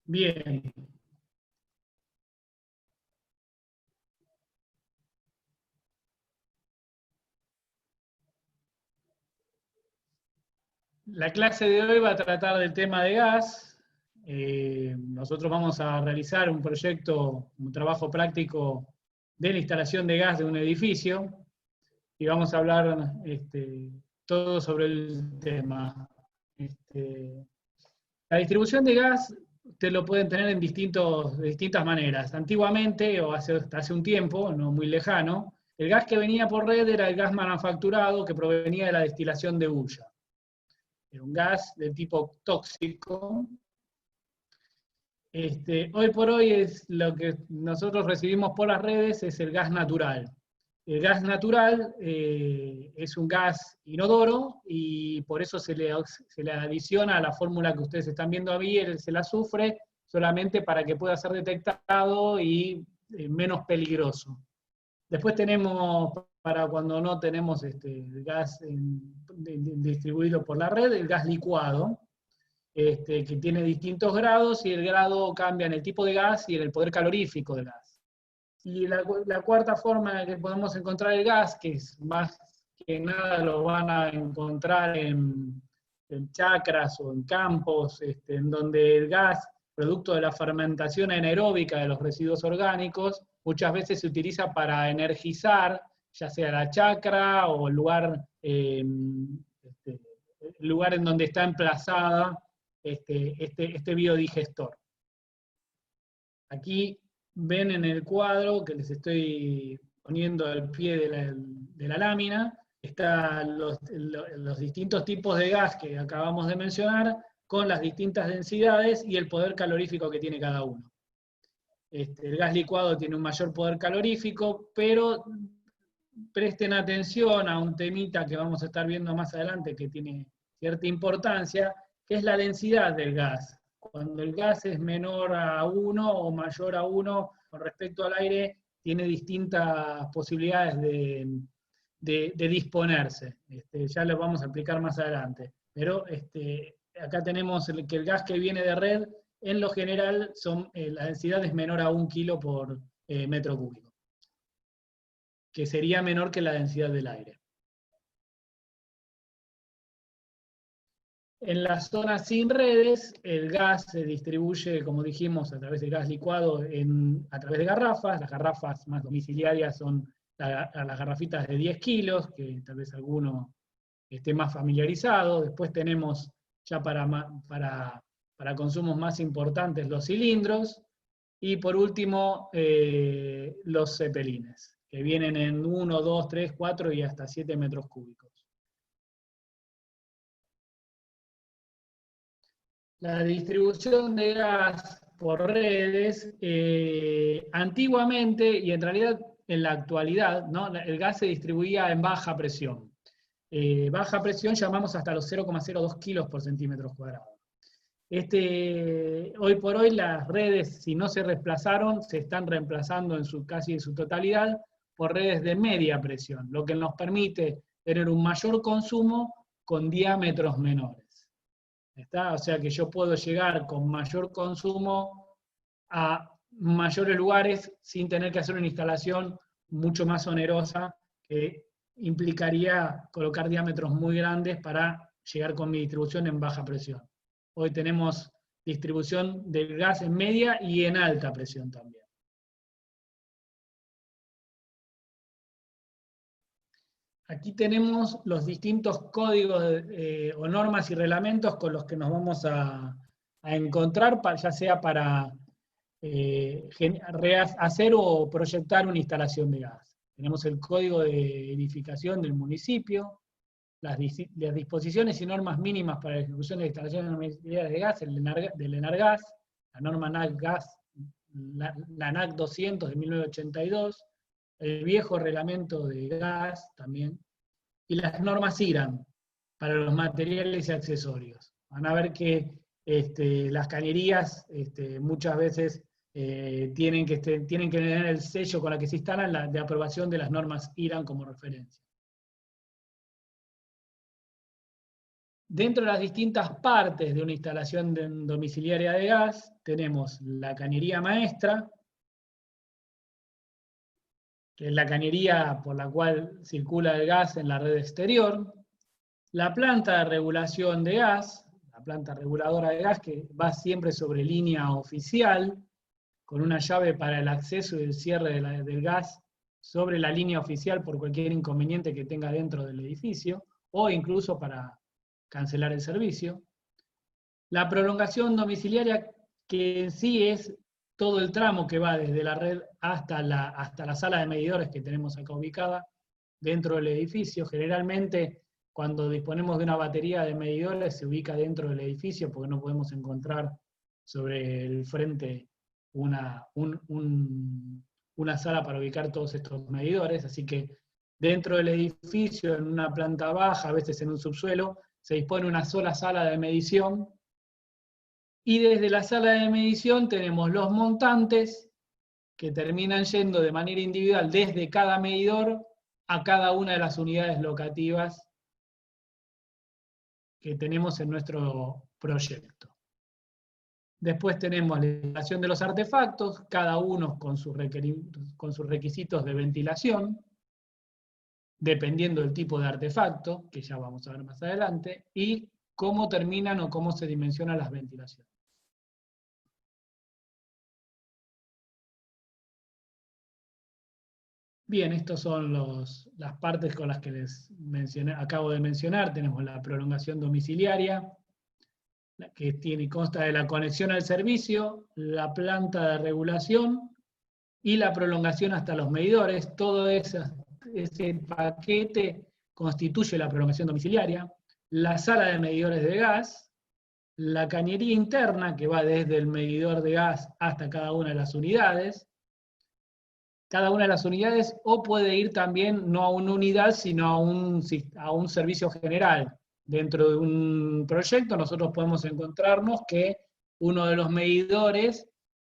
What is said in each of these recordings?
Bien. La clase de hoy va a tratar del tema de gas. Nosotros vamos a realizar un proyecto, un trabajo práctico de la instalación de gas de un edificio y vamos a hablar todo sobre el tema. Este, la distribución de gas usted lo pueden tener de distintas maneras. Antiguamente, o hasta hace un tiempo, no muy lejano, el gas que venía por red era el gas manufacturado que provenía de la destilación de hulla. Era un gas de tipo tóxico. Hoy por hoy es lo que nosotros recibimos por las redes, es el gas natural. El gas natural es un gas inodoro y por eso se le adiciona a la fórmula que ustedes están viendo ahí, es el azufre, solamente para que pueda ser detectado y menos peligroso. Después tenemos, para cuando no tenemos el gas distribuido por la red, el gas licuado, que tiene distintos grados y el grado cambia en el tipo de gas y en el poder calorífico del gas. Y la cuarta forma en que podemos encontrar el gas, que es más que nada lo van a encontrar en chacras o en campos, en donde el gas, producto de la fermentación anaeróbica de los residuos orgánicos, muchas veces se utiliza para energizar, ya sea la chacra o el lugar en donde está emplazada este biodigestor. Aquí ven en el cuadro que les estoy poniendo al pie de la lámina, están los distintos tipos de gas que acabamos de mencionar, con las distintas densidades y el poder calorífico que tiene cada uno. El gas licuado tiene un mayor poder calorífico, pero presten atención a un temita que vamos a estar viendo más adelante que tiene cierta importancia, que es la densidad del gas. Cuando el gas es menor a 1 o mayor a 1 con respecto al aire, tiene distintas posibilidades de disponerse. Ya lo vamos a explicar más adelante. Pero acá tenemos que el gas que viene de red, en lo general, la densidad es menor a 1 kilo por metro cúbico, que sería menor que la densidad del aire. En las zonas sin redes, el gas se distribuye, como dijimos, a través de gas licuado a través de garrafas. Las garrafas más domiciliarias son las garrafitas de 10 kilos, que tal vez alguno esté más familiarizado. Después tenemos ya para consumos más importantes los cilindros. Y por último, los cepelines, que vienen en 1, 2, 3, 4 y hasta 7 metros cúbicos. La distribución de gas por redes, antiguamente, y en realidad en la actualidad, ¿no? El gas se distribuía en baja presión. Baja presión llamamos hasta los 0,02 kilos por centímetros cuadrados. Hoy por hoy las redes, si no se reemplazaron, se están reemplazando casi en su totalidad por redes de media presión, lo que nos permite tener un mayor consumo con diámetros menores. O sea que yo puedo llegar con mayor consumo a mayores lugares sin tener que hacer una instalación mucho más onerosa que implicaría colocar diámetros muy grandes para llegar con mi distribución en baja presión. Hoy tenemos distribución del gas en media y en alta presión también. Aquí tenemos los distintos códigos o normas y reglamentos con los que nos vamos a encontrar, ya sea para hacer o proyectar una instalación de gas. Tenemos el código de edificación del municipio, las disposiciones y normas mínimas para la ejecución de instalaciones de gas, del ENARGAS, la norma NAC-GAS, la NAC 200 de 1982, el viejo reglamento de gas también, y las normas IRAM para los materiales y accesorios. Van a ver que las cañerías muchas veces tienen que tener el sello con la que se instalan de aprobación de las normas IRAM como referencia. Dentro de las distintas partes de una instalación domiciliaria de gas, tenemos la cañería maestra, que es la cañería por la cual circula el gas en la red exterior, la planta de regulación de gas, la planta reguladora de gas que va siempre sobre línea oficial, con una llave para el acceso y el cierre del gas sobre la línea oficial por cualquier inconveniente que tenga dentro del edificio, o incluso para cancelar el servicio. La prolongación domiciliaria, que en sí es todo el tramo que va desde la red hasta la sala de medidores que tenemos acá ubicada dentro del edificio. Generalmente, cuando disponemos de una batería de medidores, se ubica dentro del edificio porque no podemos encontrar sobre el frente una sala para ubicar todos estos medidores, así que dentro del edificio, en una planta baja, a veces en un subsuelo, se dispone una sola sala de medición, y desde la sala de medición tenemos los montantes que terminan yendo de manera individual desde cada medidor a cada una de las unidades locativas que tenemos en nuestro proyecto. Después tenemos la instalación de los artefactos, cada uno con sus requisitos de ventilación, dependiendo del tipo de artefacto, que ya vamos a ver más adelante, y cómo terminan o cómo se dimensionan las ventilaciones. Bien, estas son las partes con las que les acabo de mencionar. Tenemos la prolongación domiciliaria, que consta de la conexión al servicio, la planta de regulación y la prolongación hasta los medidores. Todo ese paquete constituye la prolongación domiciliaria. La sala de medidores de gas, la cañería interna, que va desde el medidor de gas hasta cada una de las unidades, o puede ir también no a una unidad, sino a un servicio general. Dentro de un proyecto nosotros podemos encontrarnos que uno de los medidores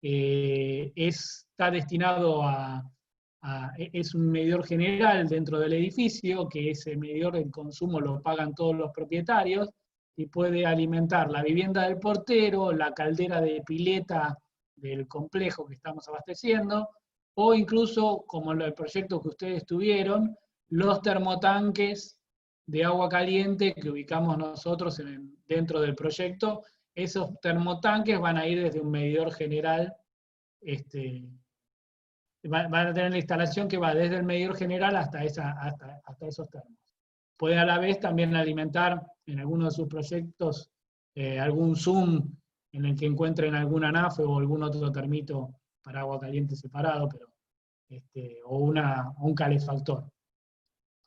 está destinado es un medidor general dentro del edificio, que ese medidor de consumo lo pagan todos los propietarios, y puede alimentar la vivienda del portero, la caldera de pileta del complejo que estamos abasteciendo, o incluso, como el proyecto que ustedes tuvieron, los termotanques de agua caliente que ubicamos nosotros dentro del proyecto. Esos termotanques van a ir desde un medidor general, van a tener la instalación que va desde el medidor general hasta esos termos. Pueden a la vez también alimentar en alguno de sus proyectos algún Zoom en el que encuentren alguna ANAFE o algún otro termito para agua caliente separado, o un calefactor.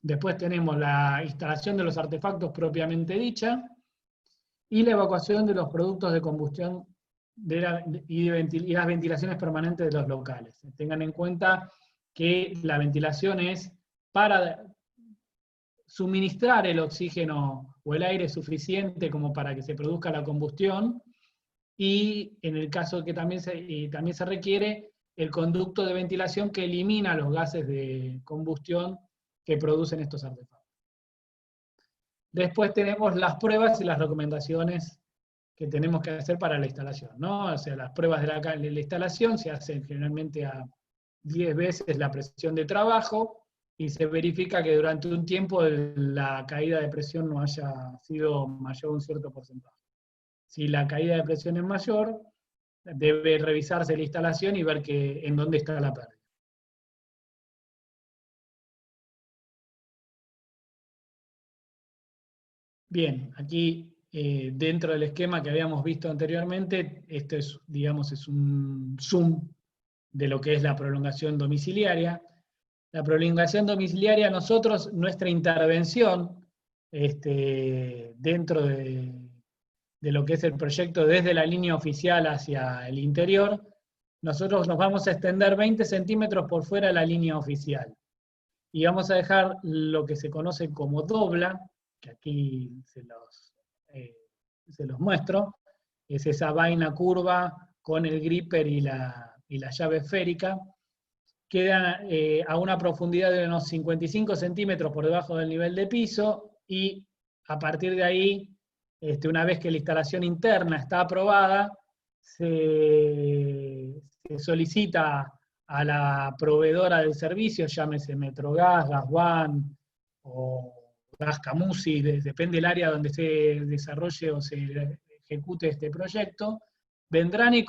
Después tenemos la instalación de los artefactos propiamente dicha, y la evacuación de los productos de combustión y las ventilaciones permanentes de los locales. Tengan en cuenta que la ventilación es para suministrar el oxígeno o el aire suficiente como para que se produzca la combustión, y en el caso que también se requiere el conducto de ventilación que elimina los gases de combustión que producen estos artefactos. Después tenemos las pruebas y las recomendaciones que tenemos que hacer para la instalación, ¿no? O sea, las pruebas de la instalación se hacen generalmente a 10 veces la presión de trabajo, y se verifica que durante un tiempo la caída de presión no haya sido mayor a un cierto porcentaje. Si la caída de presión es mayor, debe revisarse la instalación y ver en dónde está la pérdida. Bien, aquí dentro del esquema que habíamos visto anteriormente, esto es, digamos, es un zoom de lo que es la prolongación domiciliaria. La prolongación domiciliaria, nuestra intervención dentro de lo que es el proyecto desde la línea oficial hacia el interior, nosotros nos vamos a extender 20 centímetros por fuera de la línea oficial. Y vamos a dejar lo que se conoce como dobla, que aquí se los muestro, es esa vaina curva con el gripper y la llave esférica. Queda a una profundidad de unos 55 centímetros por debajo del nivel de piso, y a partir de ahí una vez que la instalación interna está aprobada, se solicita a la proveedora del servicio, llámese Metrogas, Gas One o Gas Camusi, depende del área donde se desarrolle o se ejecute este proyecto, vendrán y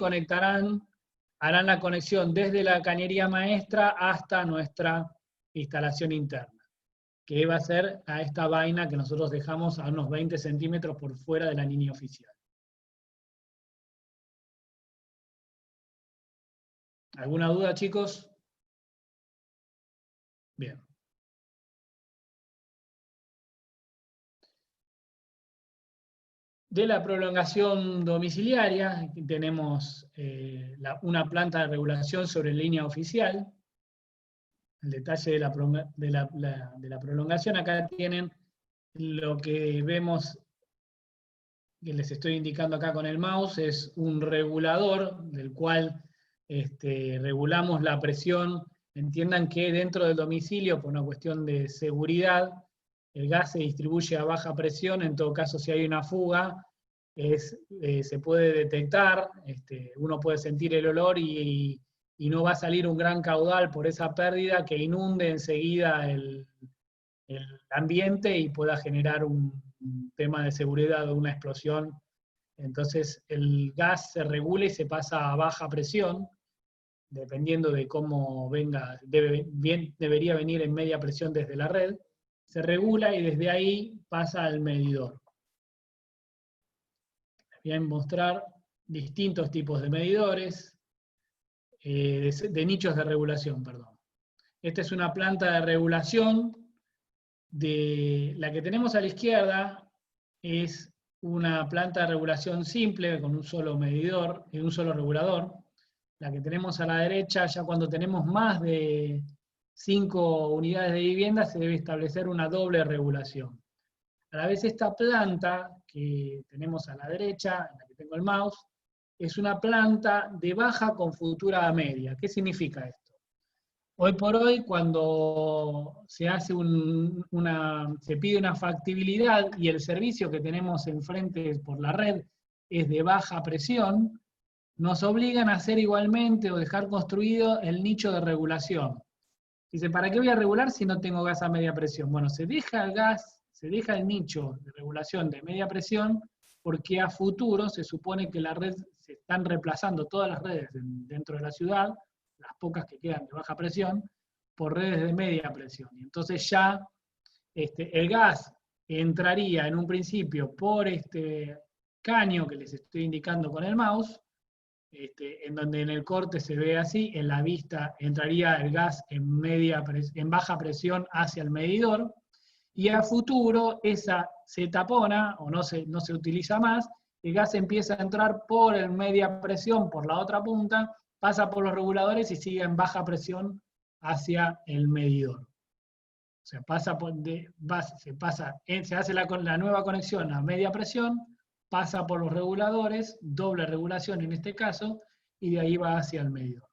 harán la conexión desde la cañería maestra hasta nuestra instalación interna, que va a ser a esta vaina que nosotros dejamos a unos 20 centímetros por fuera de la línea oficial. ¿Alguna duda, chicos? Bien. De la prolongación domiciliaria, tenemos una planta de regulación sobre línea oficial. El detalle de la prolongación, acá tienen lo que vemos, que les estoy indicando acá con el mouse, es un regulador del cual regulamos la presión. Entiendan que dentro del domicilio, por una cuestión de seguridad, el gas se distribuye a baja presión. En todo caso, si hay una fuga, se puede detectar, uno puede sentir el olor y no va a salir un gran caudal por esa pérdida que inunde enseguida el ambiente y pueda generar un tema de seguridad o una explosión. Entonces el gas se regula y se pasa a baja presión, dependiendo de cómo venga, debería venir en media presión desde la red, se regula y desde ahí pasa al medidor. Voy a mostrar distintos tipos de medidores, de nichos de regulación, perdón. Esta es una planta de regulación. De la que tenemos a la izquierda es una planta de regulación simple con un solo medidor y un solo regulador. La que tenemos a la derecha, ya cuando tenemos más de 5 unidades de vivienda, se debe establecer una doble regulación. A la vez esta planta que tenemos a la derecha, en la que tengo el mouse, es una planta de baja con futura media. ¿Qué significa esto? Hoy por hoy, cuando se hace se pide una factibilidad y el servicio que tenemos enfrente por la red es de baja presión, nos obligan a hacer igualmente o dejar construido el nicho de regulación. Dice, ¿para qué voy a regular si no tengo gas a media presión? Bueno, se deja el gas, se deja el nicho de regulación de media presión, porque a futuro se supone que la red, se están reemplazando todas las redes dentro de la ciudad, las pocas que quedan de baja presión, por redes de media presión. Y entonces ya el gas entraría en un principio por este caño que les estoy indicando con el mouse, en donde en el corte se ve así, en la vista entraría el gas en baja presión hacia el medidor, y a futuro esa se tapona o no se utiliza más, el gas empieza a entrar por el media presión, por la otra punta, pasa por los reguladores y sigue en baja presión hacia el medidor. O sea, se hace la nueva conexión a media presión, pasa por los reguladores, doble regulación en este caso, y de ahí va hacia el medidor.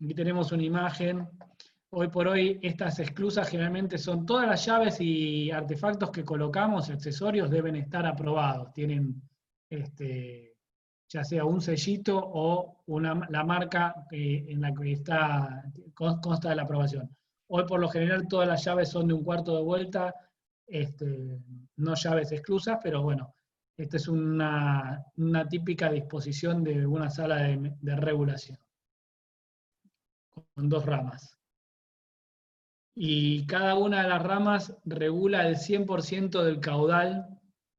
Aquí tenemos una imagen. Hoy por hoy estas esclusas generalmente son todas las llaves y artefactos que colocamos, accesorios, deben estar aprobados. Tienen ya sea un sellito o la marca en la que consta de la aprobación. Hoy por lo general todas las llaves son de un cuarto de vuelta, no llaves esclusas, pero bueno, esta es una típica disposición de una sala de regulación, con 2 ramas. Y cada una de las ramas regula el 100% del caudal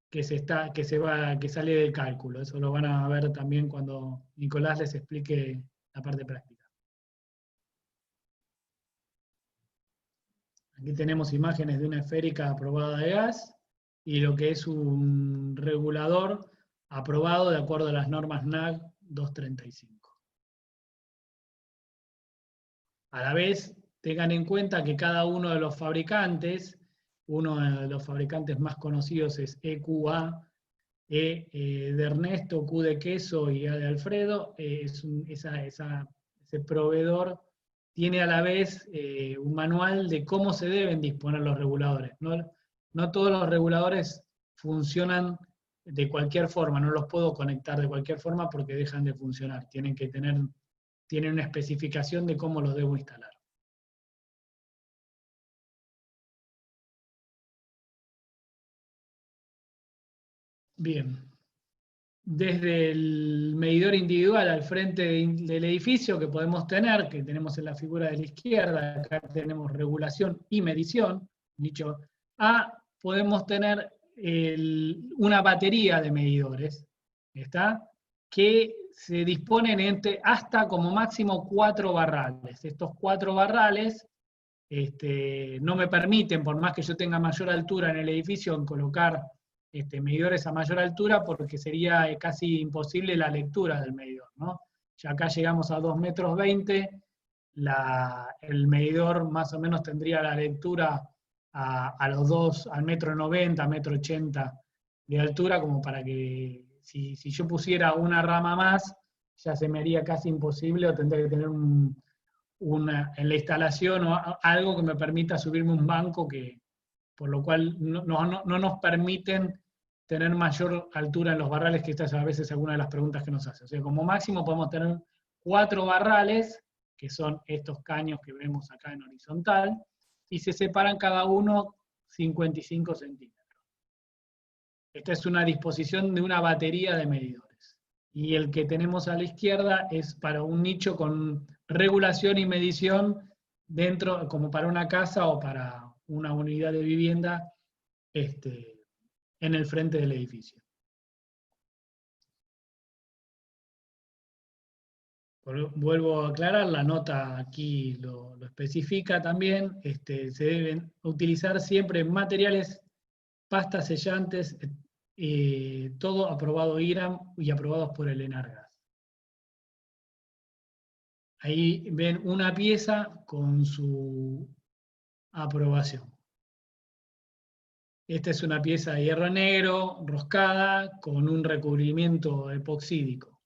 que sale del cálculo. Eso lo van a ver también cuando Nicolás les explique la parte práctica. Aquí tenemos imágenes de una esférica aprobada de gas y lo que es un regulador aprobado de acuerdo a las normas NAG 235. A la vez, tengan en cuenta que cada uno de los fabricantes, uno de los fabricantes más conocidos es EQA, de Ernesto, Q de queso y A de Alfredo, ese proveedor tiene a la vez un manual de cómo se deben disponer los reguladores. No todos los reguladores funcionan de cualquier forma, no los puedo conectar de cualquier forma porque dejan de funcionar. Tienen una especificación de cómo los debo instalar. Bien. Desde el medidor individual al frente del edificio que podemos tener, que tenemos en la figura de la izquierda, acá tenemos regulación y medición, nicho A, podemos tener una batería de medidores, ¿está? Que se disponen hasta como máximo 4 barrales. Estos 4 barrales no me permiten, por más que yo tenga mayor altura en el edificio, en colocar medidores a mayor altura, porque sería casi imposible la lectura del medidor, ¿no? Ya acá llegamos a 2,20 m, el medidor más o menos tendría la lectura a los 2, al 1,90 m, 1,80 m de altura, como para que si yo pusiera una rama más, ya se me haría casi imposible, o tendría que tener en la instalación o algo que me permita subirme un banco, por lo cual no nos permiten tener mayor altura en los barrales, que esta es a veces alguna de las preguntas que nos hacen. O sea, como máximo podemos tener 4 barrales, que son estos caños que vemos acá en horizontal, y se separan cada uno 55 centímetros. Esta es una disposición de una batería de medidores. Y el que tenemos a la izquierda es para un nicho con regulación y medición dentro, como para una casa o para una unidad de vivienda en el frente del edificio. Vuelvo a aclarar, la nota aquí lo especifica también, se deben utilizar siempre materiales, pastas sellantes, todo aprobado IRAM y aprobados por el ENARGAS. Ahí ven una pieza con su aprobación. Esta es una pieza de hierro negro, roscada, con un recubrimiento epoxídico.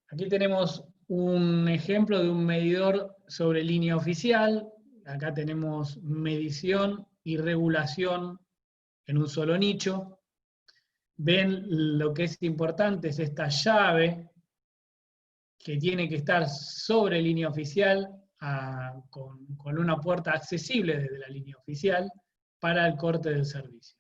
Aquí tenemos un ejemplo de un medidor sobre línea oficial. Acá tenemos medición y regulación en un solo nicho. Ven, lo que es importante es esta llave que tiene que estar sobre línea oficial, con una puerta accesible desde la línea oficial para el corte del servicio.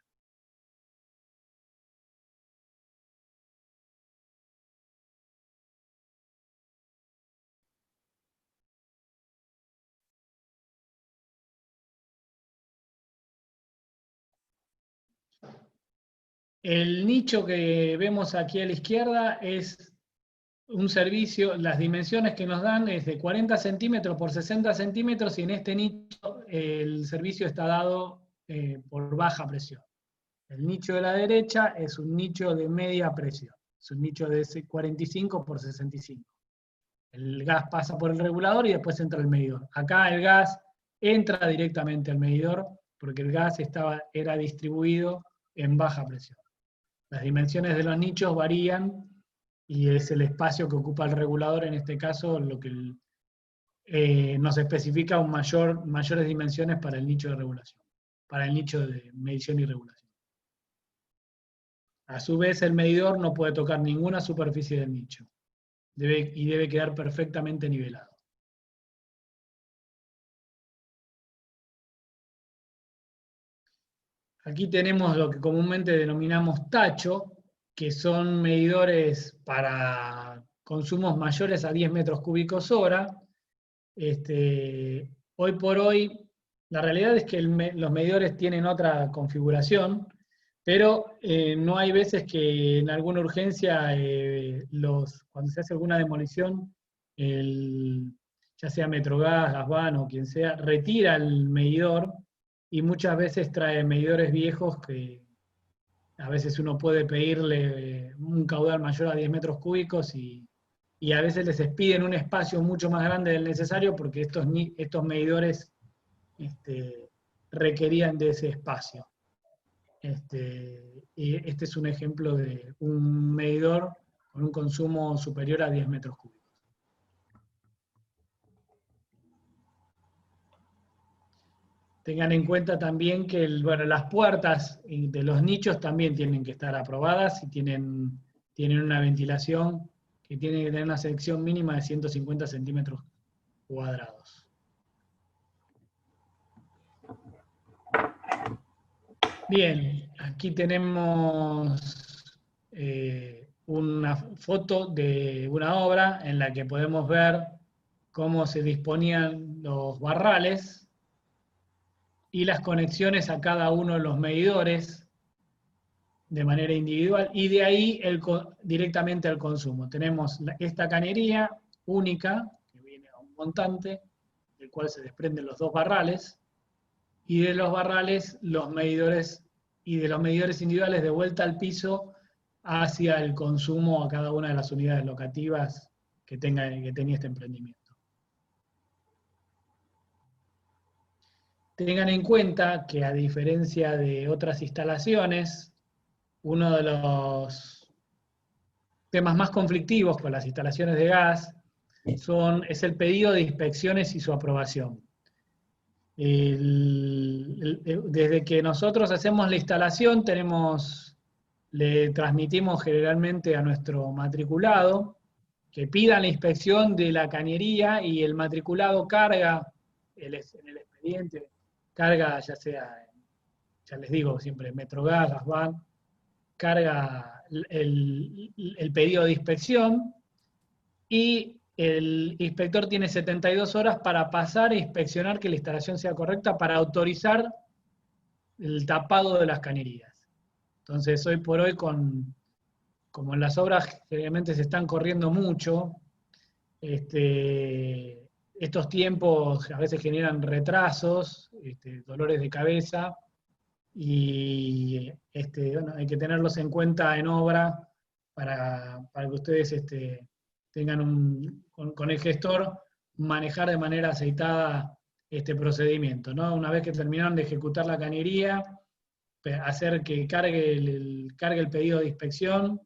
El nicho que vemos aquí a la izquierda es un servicio, las dimensiones que nos dan es de 40 centímetros por 60 centímetros, y en este nicho el servicio está dado por baja presión. El nicho de la derecha es un nicho de media presión, es un nicho de 45 por 65. El gas pasa por el regulador y después entra el medidor. Acá el gas entra directamente al medidor porque el gas era distribuido en baja presión. Las dimensiones de los nichos varían y es el espacio que ocupa el regulador, en este caso, lo que nos especifica mayores dimensiones para el nicho de regulación, para el nicho de medición y regulación. A su vez, el medidor no puede tocar ninguna superficie del nicho, debe quedar perfectamente nivelado. Aquí tenemos lo que comúnmente denominamos tacho, que son medidores para consumos mayores a 10 metros cúbicos hora. Hoy por hoy, la realidad es que los medidores tienen otra configuración, pero no hay veces que en alguna urgencia, cuando se hace alguna demolición, ya sea Metrogas, Gasban o quien sea, retira el medidor, y muchas veces trae medidores viejos que a veces uno puede pedirle un caudal mayor a 10 metros cúbicos y a veces les piden un espacio mucho más grande del necesario porque estos medidores requerían de ese espacio. Y este es un ejemplo de un medidor con un consumo superior a 10 metros cúbicos. Tengan en cuenta también que las puertas de los nichos también tienen que estar aprobadas y tienen una ventilación que tiene que tener una sección mínima de 150 centímetros cuadrados. Bien, aquí tenemos una foto de una obra en la que podemos ver cómo se disponían los barrales y las conexiones a cada uno de los medidores de manera individual, y de ahí directamente al consumo. Tenemos esta cañería única, que viene a un montante, del cual se desprenden los dos barrales, y de los barrales los medidores, y de los medidores individuales de vuelta al piso hacia el consumo a cada una de las unidades locativas que tenía este emprendimiento. Tengan en cuenta que, a diferencia de otras instalaciones, uno de los temas más conflictivos con las instalaciones de gas es el pedido de inspecciones y su aprobación. Desde que nosotros hacemos la instalación, le transmitimos generalmente a nuestro matriculado que pida la inspección de la cañería, y el matriculado carga en el expediente, carga ya sea, ya les digo siempre, Metrogas, Gasban, carga el pedido de inspección, y el inspector tiene 72 horas para pasar e inspeccionar que la instalación sea correcta para autorizar el tapado de las cañerías. Entonces, hoy por hoy, como en las obras generalmente se están corriendo mucho, estos tiempos a veces generan retrasos, dolores de cabeza, y bueno, hay que tenerlos en cuenta en obra para que ustedes tengan con el gestor manejar de manera aceitada este procedimiento, ¿no? Una vez que terminaron de ejecutar la cañería, hacer que cargue el pedido de inspección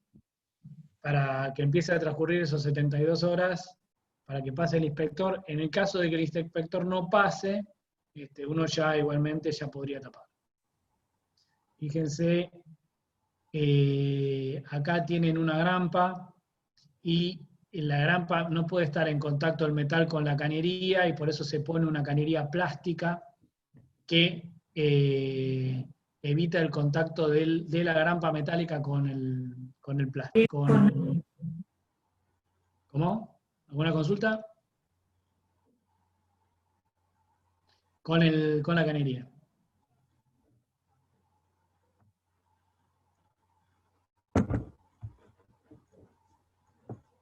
para que empiece a transcurrir esos 72 horas, para que pase el inspector. En el caso de que el inspector no pase, uno ya igualmente ya podría tapar. Fíjense, acá tienen una grampa, y la grampa no puede estar en contacto el metal con la cañería, y por eso se pone una cañería plástica que evita el contacto de la grampa metálica con el plástico. ¿Cómo? ¿Alguna consulta? Con la cañería.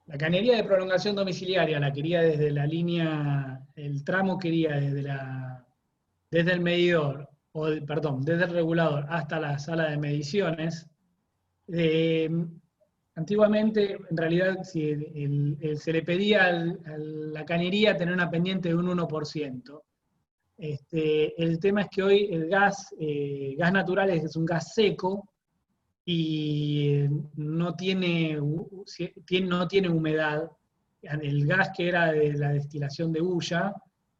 La cañería de prolongación domiciliaria la quería desde la línea, el tramo quería desde el medidor, desde el regulador hasta la sala de mediciones. Antiguamente, en realidad, se le pedía a la cañería tener una pendiente de un 1%. El tema es que hoy el gas natural es un gas seco, y no tiene humedad. El gas que era de la destilación de hulla,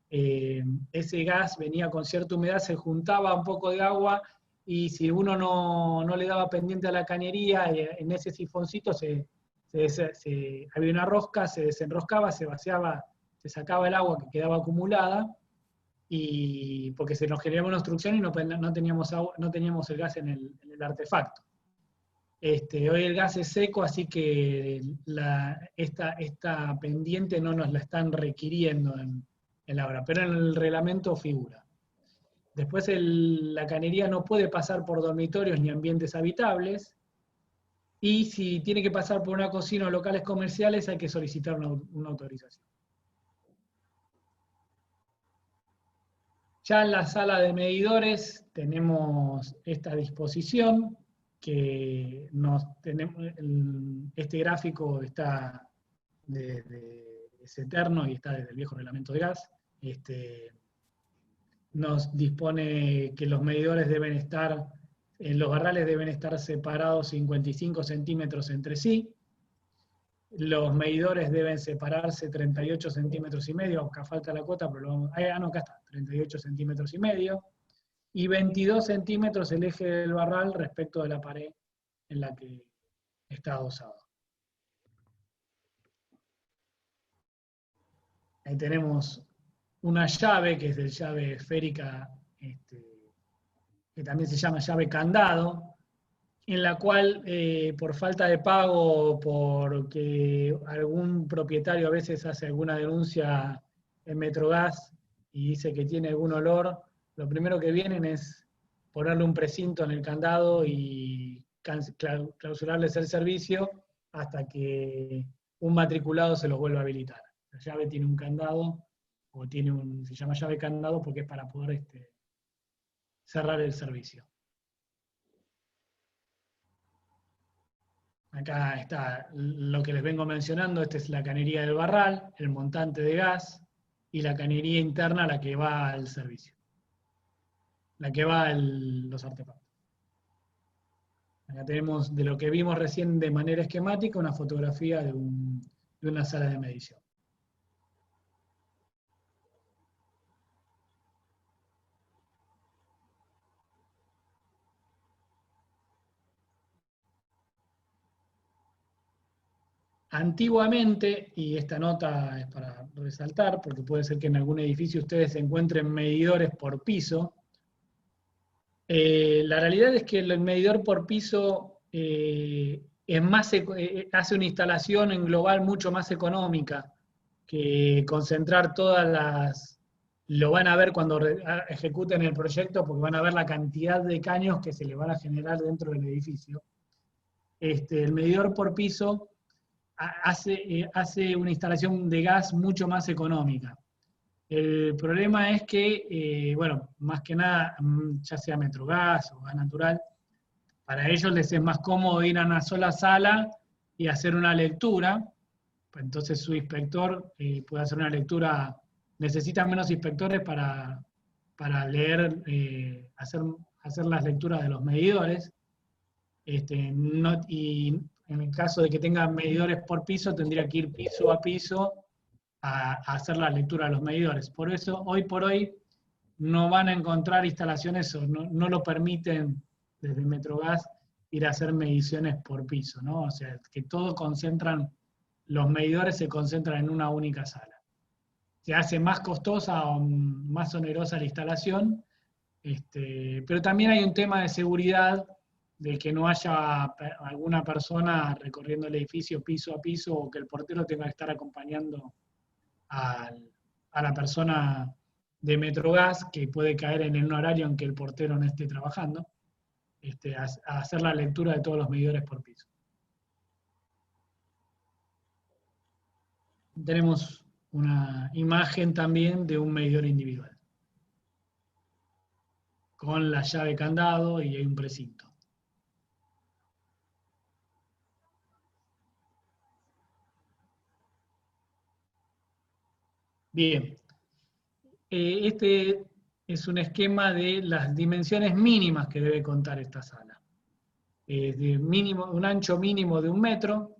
ese gas venía con cierta humedad, se juntaba un poco de agua, y si uno no le daba pendiente a la cañería, en ese sifoncito había una rosca, se desenroscaba, se vaciaba, se sacaba el agua que quedaba acumulada, y porque se nos generaba una obstrucción y no teníamos agua, no teníamos el gas en el artefacto. Hoy el gas es seco, así que esta pendiente no nos la están requiriendo en la obra, pero en el reglamento figura. Después la cañería no puede pasar por dormitorios ni ambientes habitables, y si tiene que pasar por una cocina o locales comerciales hay que solicitar una autorización. Ya en la sala de medidores tenemos esta disposición, que este gráfico está es eterno y está desde el viejo reglamento de gas. Nos dispone que los medidores deben estar, los barrales deben estar separados 55 centímetros entre sí. Los medidores deben separarse 38 centímetros y medio, acá falta la cuota, pero no, acá está, 38 centímetros y medio. y 22 centímetros el eje del barral respecto de la pared en la que está adosado. Ahí tenemos una llave, que es de llave esférica, que también se llama llave candado, en la cual por falta de pago, porque algún propietario a veces hace alguna denuncia en Metrogas y dice que tiene algún olor, lo primero que vienen es ponerle un precinto en el candado y clausurarles el servicio hasta que un matriculado se los vuelva a habilitar. La llave tiene un candado, o se llama llave candado porque es para poder cerrar el servicio. Acá está lo que les vengo mencionando, esta es la cañería del barral, el montante de gas, y la cañería interna, la que va al servicio, la que va a los artefactos. Acá tenemos, de lo que vimos recién de manera esquemática, una fotografía de una sala de medición. Antiguamente, y esta nota es para resaltar, porque puede ser que en algún edificio ustedes encuentren medidores por piso. La realidad es que el medidor por piso hace una instalación en global mucho más económica que concentrar todas las... Lo van a ver cuando ejecuten el proyecto, porque van a ver la cantidad de caños que se le van a generar dentro del edificio. El medidor por piso hace una instalación de gas mucho más económica. El problema es que, bueno, más que nada, ya sea Metrogas o Gas Natural, para ellos les es más cómodo ir a una sola sala y hacer una lectura. Entonces su inspector puede hacer una lectura, necesitan menos inspectores para leer, hacer las lecturas de los medidores. Y en el caso de que tengan medidores por piso, tendría que ir piso a piso a hacer la lectura de los medidores. Por eso, hoy por hoy, no van a encontrar instalaciones, o no lo permiten desde Metrogas ir a hacer mediciones por piso, ¿no? O sea, que los medidores se concentran en una única sala. Se hace más costosa o más onerosa la instalación, pero también hay un tema de seguridad, de que no haya alguna persona recorriendo el edificio piso a piso, o que el portero tenga que estar acompañando a la persona de Metrogas, que puede caer en un horario en que el portero no esté trabajando, a hacer la lectura de todos los medidores por piso. Tenemos una imagen también de un medidor individual, con la llave candado y hay un precinto. Bien, este es un esquema de las dimensiones mínimas que debe contar esta sala. Un ancho mínimo de 1 metro,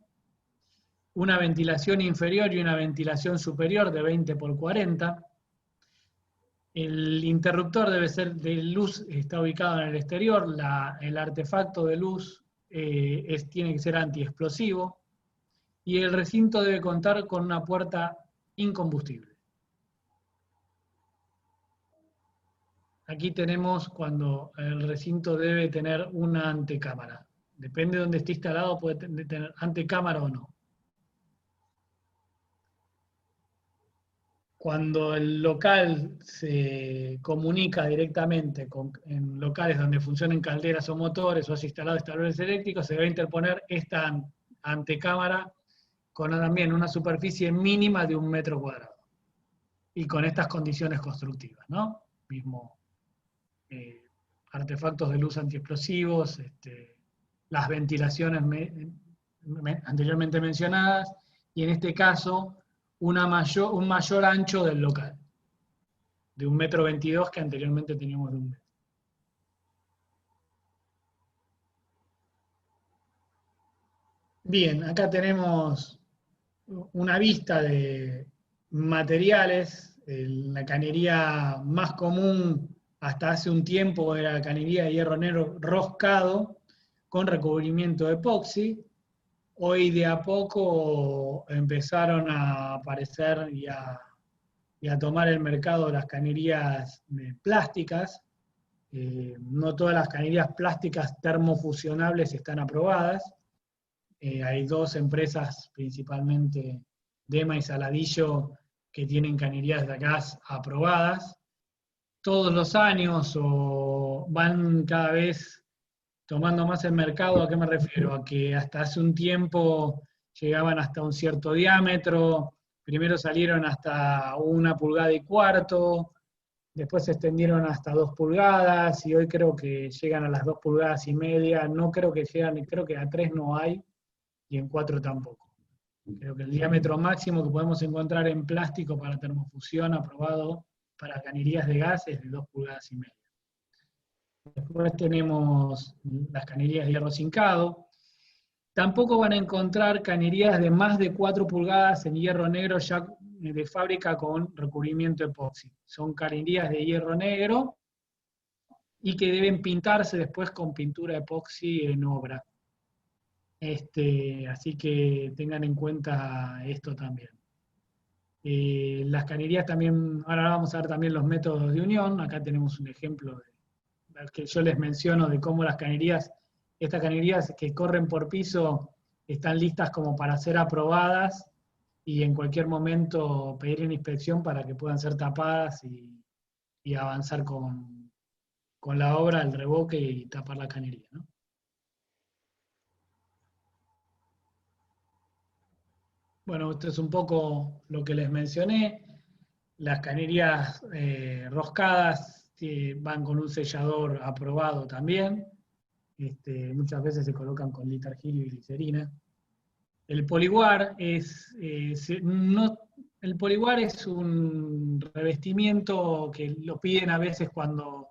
una ventilación inferior y una ventilación superior de 20 por 40. El interruptor debe ser de luz, está ubicado en el exterior. El artefacto de luz tiene que ser antiexplosivo. Y el recinto debe contar con una puerta incombustible. Aquí tenemos cuando el recinto debe tener una antecámara. Depende de dónde esté instalado, puede tener antecámara o no. Cuando el local se comunica directamente en locales donde funcionen calderas o motores, o has instalado estabilizadores eléctricos, se debe interponer esta antecámara con también una superficie mínima de 1 metro cuadrado. Y con estas condiciones constructivas, ¿no? Mismo artefactos de luz antiexplosivos, las ventilaciones anteriormente mencionadas, y en este caso un mayor ancho del local, de 1,22 m, que anteriormente teníamos de 1 metro. Bien, acá tenemos una vista de materiales. La cañería más común hasta hace un tiempo era cañería de hierro negro roscado con recubrimiento de epoxi. Hoy de a poco empezaron a aparecer y a tomar el mercado las cañerías plásticas. No todas las cañerías plásticas termofusionables están aprobadas. Hay dos empresas, principalmente Dema y Saladillo, que tienen cañerías de gas aprobadas. Todos los años o van cada vez tomando más el mercado. ¿A qué me refiero? A que hasta hace un tiempo llegaban hasta un cierto diámetro, primero salieron hasta 1,25 pulgadas, después se extendieron hasta 2 pulgadas, y hoy creo que llegan a las 2,5 pulgadas, no creo que llegan, creo que a 3 no hay, y en 4 tampoco. Creo que el diámetro máximo que podemos encontrar en plástico para termofusión aprobado para cañerías de gas es de 2,5 pulgadas. Después tenemos las cañerías de hierro zincado. Tampoco van a encontrar cañerías de más de 4 pulgadas en hierro negro ya de fábrica con recubrimiento epoxi. Son cañerías de hierro negro y que deben pintarse después con pintura epoxi en obra. Así que tengan en cuenta esto también. Las cañerías también, ahora vamos a ver también los métodos de unión. Acá tenemos un ejemplo que yo les menciono de cómo las cañerías, estas cañerías que corren por piso, están listas como para ser aprobadas y en cualquier momento pedir una inspección para que puedan ser tapadas y avanzar con la obra, el revoque y tapar la cañería, ¿no? Bueno, esto es un poco lo que les mencioné. Las cañerías roscadas van con un sellador aprobado también. Muchas veces se colocan con litargil y glicerina. El poliwar es, el poliwar es un revestimiento que lo piden a veces cuando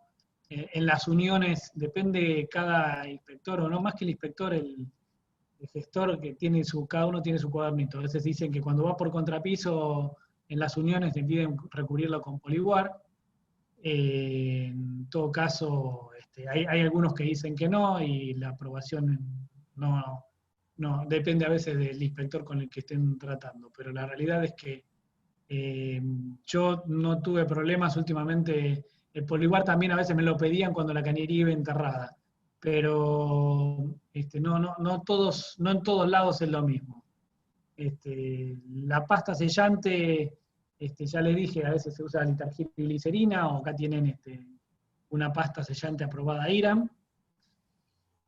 en las uniones, depende cada inspector, o no más que el inspector, el gestor que tiene cada uno tiene su cuadernito. A veces dicen que cuando va por contrapiso en las uniones te piden recubrirlo con poliwar. En todo caso, hay algunos que dicen que no, y la aprobación no depende a veces del inspector con el que estén tratando, pero la realidad es que yo no tuve problemas últimamente. El poliwar también a veces me lo pedían cuando la cañería iba enterrada, pero no en todos lados es lo mismo. La pasta sellante, ya les dije, a veces se usa litargil y glicerina, o acá tienen una pasta sellante aprobada IRAM.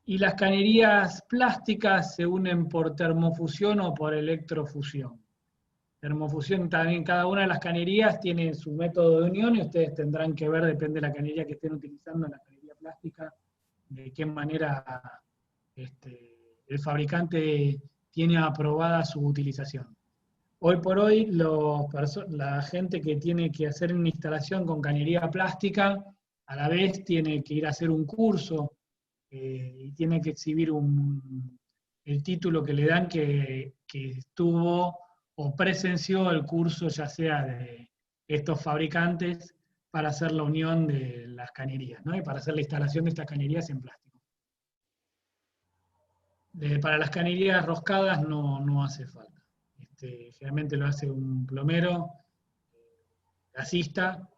Y las cañerías plásticas se unen por termofusión o por electrofusión. Termofusión también, cada una de las cañerías tiene su método de unión y ustedes tendrán que ver, depende de la cañería que estén utilizando en la cañería plástica, de qué manera el fabricante tiene aprobada su utilización. Hoy por hoy, la gente que tiene que hacer una instalación con cañería plástica, a la vez tiene que ir a hacer un curso y tiene que exhibir el título que le dan que estuvo o presenció el curso, ya sea de estos fabricantes, para hacer la unión de las cañerías, ¿no? Y para hacer la instalación de estas cañerías en plástico. Para las cañerías roscadas no hace falta. Generalmente lo hace un plomero, gasista,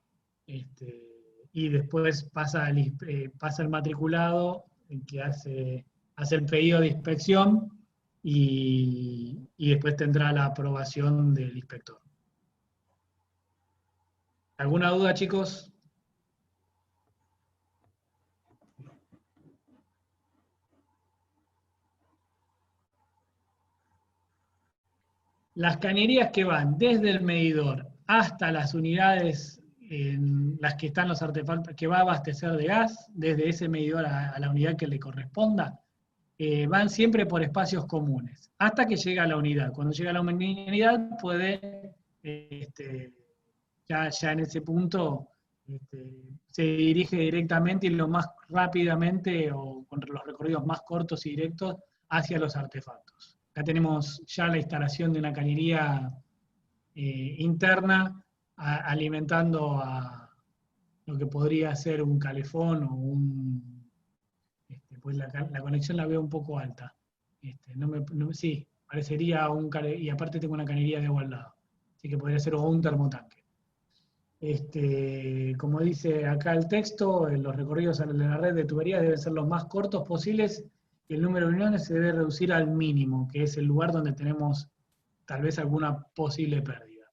y después pasa el matriculado, el que hace el pedido de inspección, y después tendrá la aprobación del inspector. ¿Alguna duda, chicos? Las cañerías que van desde el medidor hasta las unidades en las que están los artefactos, que va a abastecer de gas, desde ese medidor a la unidad que le corresponda, van siempre por espacios comunes, hasta que llega a la unidad. Cuando llega a la unidad puede, ya en ese punto, se dirige directamente y lo más rápidamente, o con los recorridos más cortos y directos, hacia los artefactos. Acá tenemos ya la instalación de una cañería interna alimentando lo que podría ser un calefón o un... pues la conexión la veo un poco alta. Sí, parecería y aparte tengo una cañería de agua al lado. Así que podría ser o un termotanque. Como dice acá el texto, los recorridos de la red de tuberías deben ser los más cortos posibles y el número de uniones se debe reducir al mínimo, que es el lugar donde tenemos tal vez alguna posible pérdida.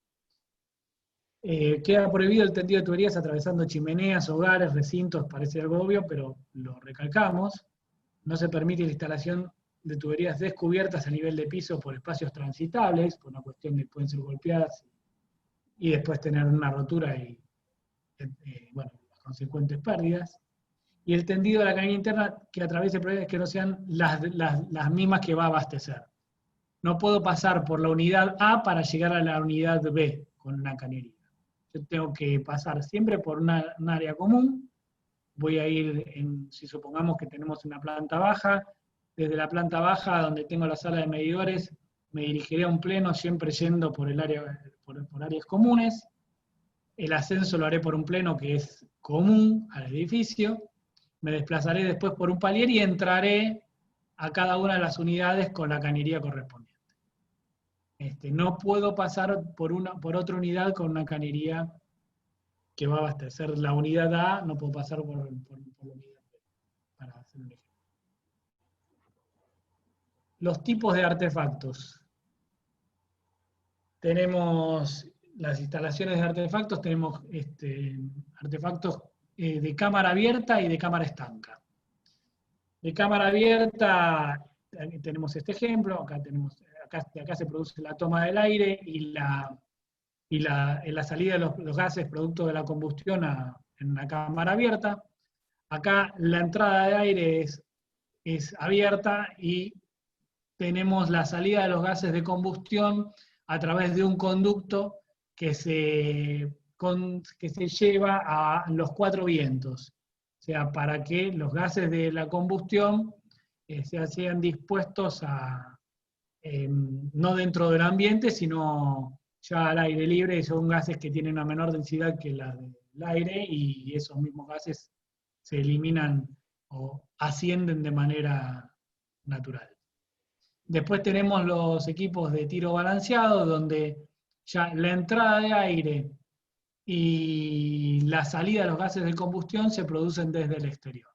Queda prohibido el tendido de tuberías atravesando chimeneas, hogares, recintos, parece algo obvio, pero lo recalcamos. No se permite la instalación de tuberías descubiertas a nivel de piso por espacios transitables, por una cuestión de que pueden ser golpeadas y después tener una rotura y bueno, las consecuentes pérdidas. Y el tendido de la cañería interna que atraviese propiedades que no sean las mismas que va a abastecer. No puedo pasar por la unidad A para llegar a la unidad B con una cañería. Yo tengo que pasar siempre por un área común. Voy a ir, si supongamos que tenemos una planta baja, desde la planta baja donde tengo la sala de medidores, me dirigiré a un pleno siempre yendo por áreas comunes. El ascenso lo haré por un pleno que es común al edificio. Me desplazaré después por un palier y entraré a cada una de las unidades con la cañería correspondiente. No puedo pasar por otra unidad con una cañería que va a abastecer la unidad A, no puedo pasar por la unidad B, para hacer un ejemplo. Los tipos de artefactos. Tenemos las instalaciones de artefactos, tenemos artefactos de cámara abierta y de cámara estanca. De cámara abierta tenemos este ejemplo, acá se produce la toma del aire y la salida de los gases producto de la combustión en una cámara abierta. Acá la entrada de aire es abierta y tenemos la salida de los gases de combustión a través de un conducto que se lleva a los 4 vientos. O sea, para que los gases de la combustión sean dispuestos no dentro del ambiente, sino ya al aire libre, y son gases que tienen una menor densidad que la del aire, y esos mismos gases se eliminan o ascienden de manera natural. Después tenemos los equipos de tiro balanceado, donde ya la entrada de aire y la salida de los gases de combustión se producen desde el exterior.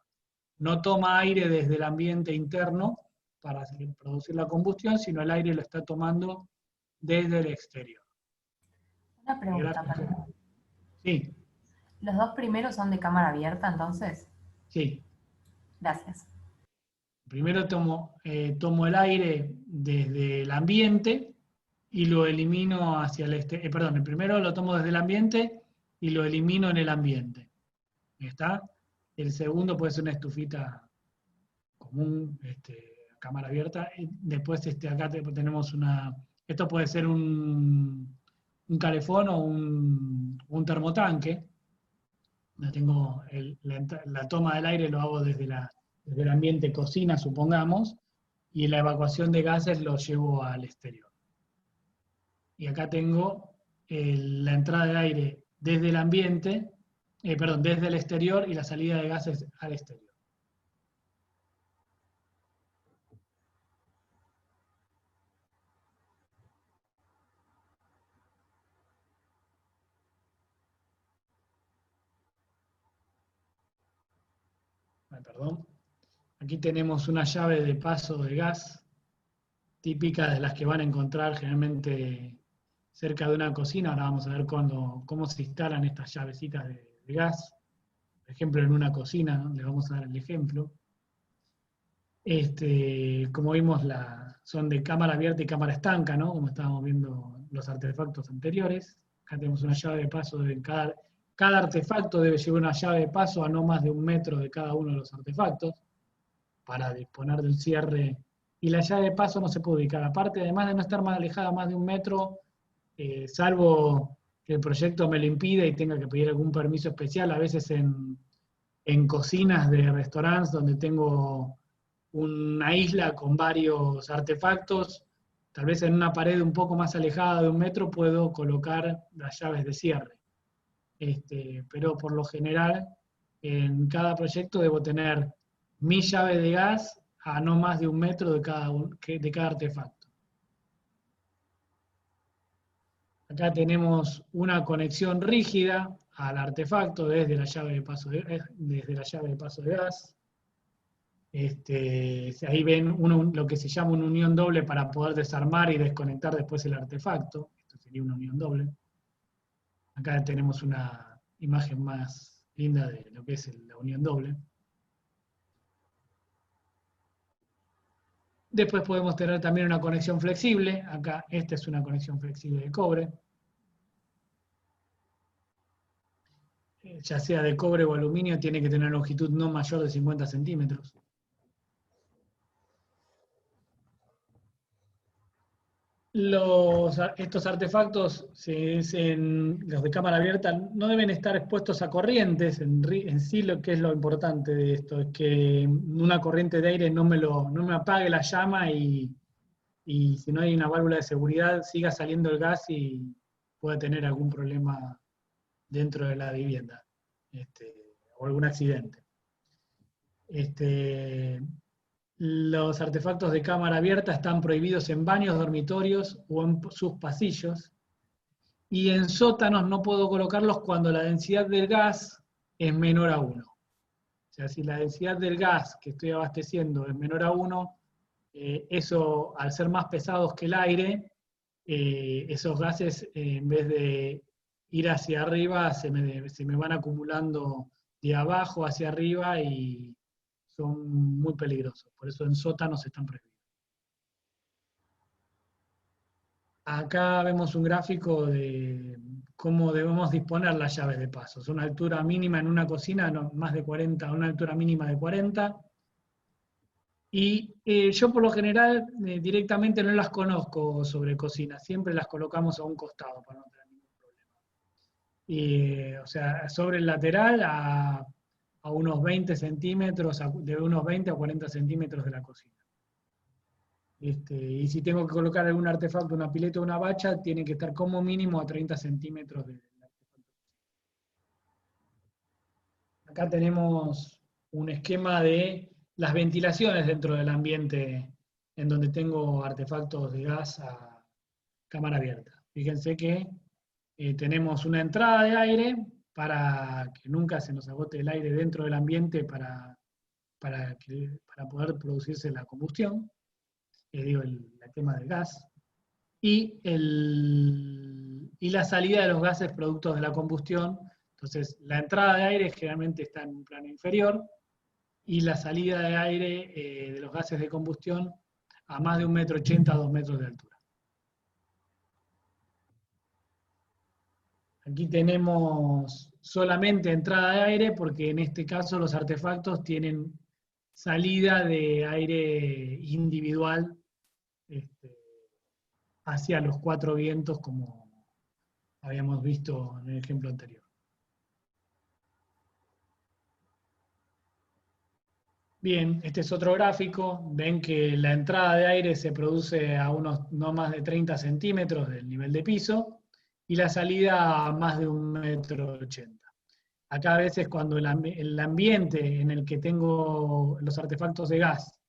No toma aire desde el ambiente interno para producir la combustión, sino el aire lo está tomando desde el exterior. Una pregunta, perdón. Sí. ¿Los dos primeros son de cámara abierta, entonces? Sí. Gracias. Primero tomo el aire desde el ambiente y lo elimino hacia el exterior. Perdón, el primero lo tomo desde el ambiente y lo elimino en el ambiente. ¿Está? El segundo puede ser una estufita común, cámara abierta. Y después acá tenemos esto puede ser un calefón o un termotanque. Tengo la toma del aire lo hago desde el ambiente cocina, supongamos, y la evacuación de gases lo llevo al exterior. Y acá tengo la entrada de aire desde el ambiente, desde el exterior y la salida de gases al exterior. Perdón. Aquí tenemos una llave de paso de gas, típica de las que van a encontrar generalmente cerca de una cocina. Ahora vamos a ver cómo se instalan estas llavecitas de gas. Por ejemplo, en una cocina, ¿no? Les vamos a dar el ejemplo. Como vimos, son de cámara abierta y cámara estanca, ¿no? Como estábamos viendo los artefactos anteriores. Acá tenemos una llave de paso de cada artefacto debe llevar una llave de paso a no más de 1 metro de cada uno de los artefactos para disponer del cierre. Y la llave de paso no se puede ubicar. Aparte, además de no estar más alejada más de 1 metro, salvo que el proyecto me lo impida y tenga que pedir algún permiso especial, a veces en cocinas de restaurantes donde tengo una isla con varios artefactos, tal vez en una pared un poco más alejada de 1 metro puedo colocar las llaves de cierre. pero por lo general en cada proyecto debo tener mi llave de gas a no más de 1 metro de cada artefacto. Acá tenemos una conexión rígida al artefacto desde la llave de paso de gas. Ahí ven lo que se llama una unión doble para poder desarmar y desconectar después el artefacto. Esto sería una unión doble. Acá tenemos una imagen más linda de lo que es la unión doble. Después podemos tener también una conexión flexible. Acá esta es una conexión flexible de cobre. Ya sea de cobre o aluminio, tiene que tener longitud no mayor de 50 centímetros. Estos artefactos, los de cámara abierta, no deben estar expuestos a corrientes. En sí, lo que es lo importante de esto es que una corriente de aire no me apague la llama y si no hay una válvula de seguridad, siga saliendo el gas y pueda tener algún problema dentro de la vivienda, o algún accidente. Los artefactos de cámara abierta están prohibidos en baños, dormitorios o en sus pasillos. Y en sótanos no puedo colocarlos cuando la densidad del gas es menor a 1. O sea, si la densidad del gas que estoy abasteciendo es menor a 1, eso, al ser más pesados que el aire, esos gases, en vez de ir hacia arriba, se me van acumulando de abajo hacia arriba y son muy peligrosos. Por eso en sótanos están prohibidos. Acá vemos un gráfico de cómo debemos disponer las llaves de paso. Una altura mínima en una cocina, no más de 40, una altura mínima de 40. Y yo por lo general directamente no las conozco sobre cocina, siempre las colocamos a un costado para no tener ningún problema. O sea, sobre el lateral a unos 20 centímetros, de unos 20 a 40 centímetros de la cocina. Y si tengo que colocar algún artefacto, una pileta o una bacha, tiene que estar como mínimo a 30 centímetros del artefacto. Acá tenemos un esquema de las ventilaciones dentro del ambiente en donde tengo artefactos de gas a cámara abierta. Fíjense que tenemos una entrada de aire para que nunca se nos agote el aire dentro del ambiente para poder producirse la combustión, el tema del gas, y la salida de los gases productos de la combustión. Entonces, la entrada de aire generalmente está en un plano inferior, y la salida de aire de los gases de combustión a más de 1,80 m a 2 metros de altura. Aquí tenemos solamente entrada de aire, porque en este caso los artefactos tienen salida de aire individual hacia los 4 vientos, como habíamos visto en el ejemplo anterior. Bien, este es otro gráfico. Ven que la entrada de aire se produce a unos no más de 30 centímetros del nivel de piso, y la salida a más de 1,80 m. Acá a veces cuando el ambiente en el que tengo los artefactos de gas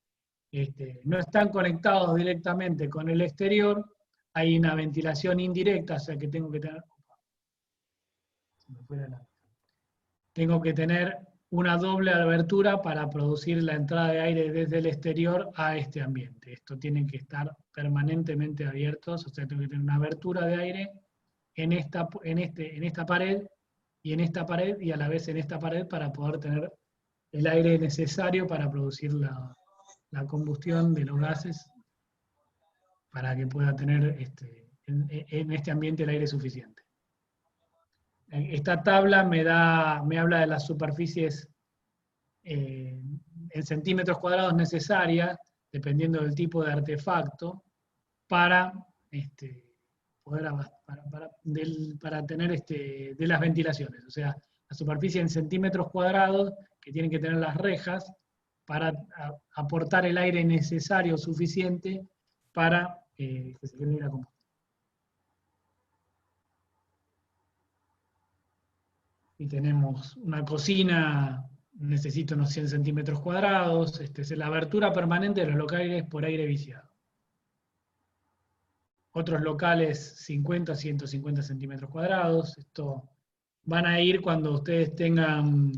no están conectados directamente con el exterior, hay una ventilación indirecta, o sea que tengo que tener una doble abertura para producir la entrada de aire desde el exterior a este ambiente. Esto tiene que estar permanentemente abiertos, o sea, tengo que tener una abertura de aire en esta pared, y en esta pared, y a la vez en esta pared, para poder tener el aire necesario para producir la combustión de los gases, para que pueda tener en este ambiente el aire suficiente. Esta tabla me habla de las superficies en centímetros cuadrados necesarias, dependiendo del tipo de artefacto, para tener de las ventilaciones. O sea, la superficie en centímetros cuadrados que tienen que tener las rejas para aportar el aire necesario suficiente para que se genere la combustión. y tenemos una cocina, necesita unos 100 centímetros cuadrados, es la abertura permanente de los locales por aire viciado. Otros locales 50 a 150 centímetros cuadrados, esto van a ir cuando ustedes tengan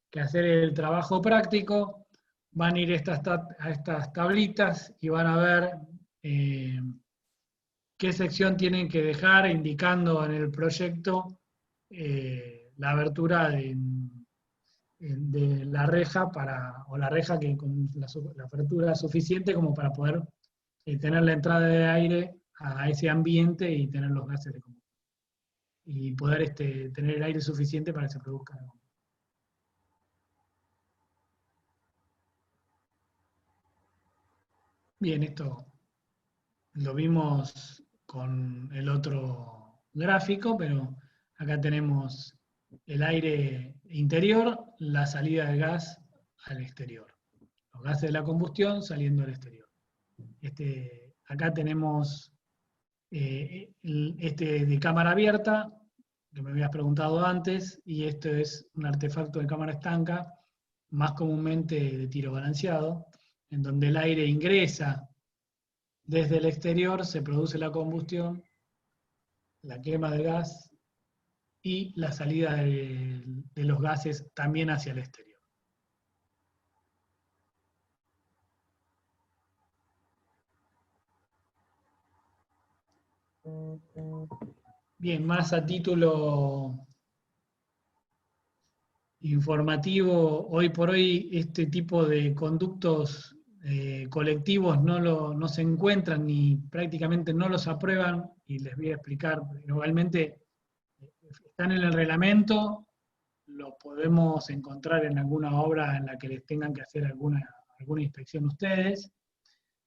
que hacer el trabajo práctico, van a ir a estas tablitas y van a ver qué sección tienen que dejar, indicando en el proyecto la abertura de la reja o la reja que con la apertura suficiente como para poder tener la entrada de aire a ese ambiente y tener los gases de combustión. Y poder tener el aire suficiente para que se produzca. Bien, esto lo vimos con el otro gráfico, pero acá tenemos el aire interior, la salida de gas al exterior. Los gases de la combustión saliendo al exterior. Acá tenemos de cámara abierta, que me habías preguntado antes, y esto es un artefacto de cámara estanca, más comúnmente de tiro balanceado, en donde el aire ingresa desde el exterior, se produce la combustión, la quema del gas y la salida de los gases también hacia el exterior. Bien, más a título informativo, hoy por hoy este tipo de conductos colectivos no se encuentran ni prácticamente no los aprueban, y les voy a explicar. Igualmente están en el reglamento, lo podemos encontrar en alguna obra en la que les tengan que hacer alguna inspección ustedes.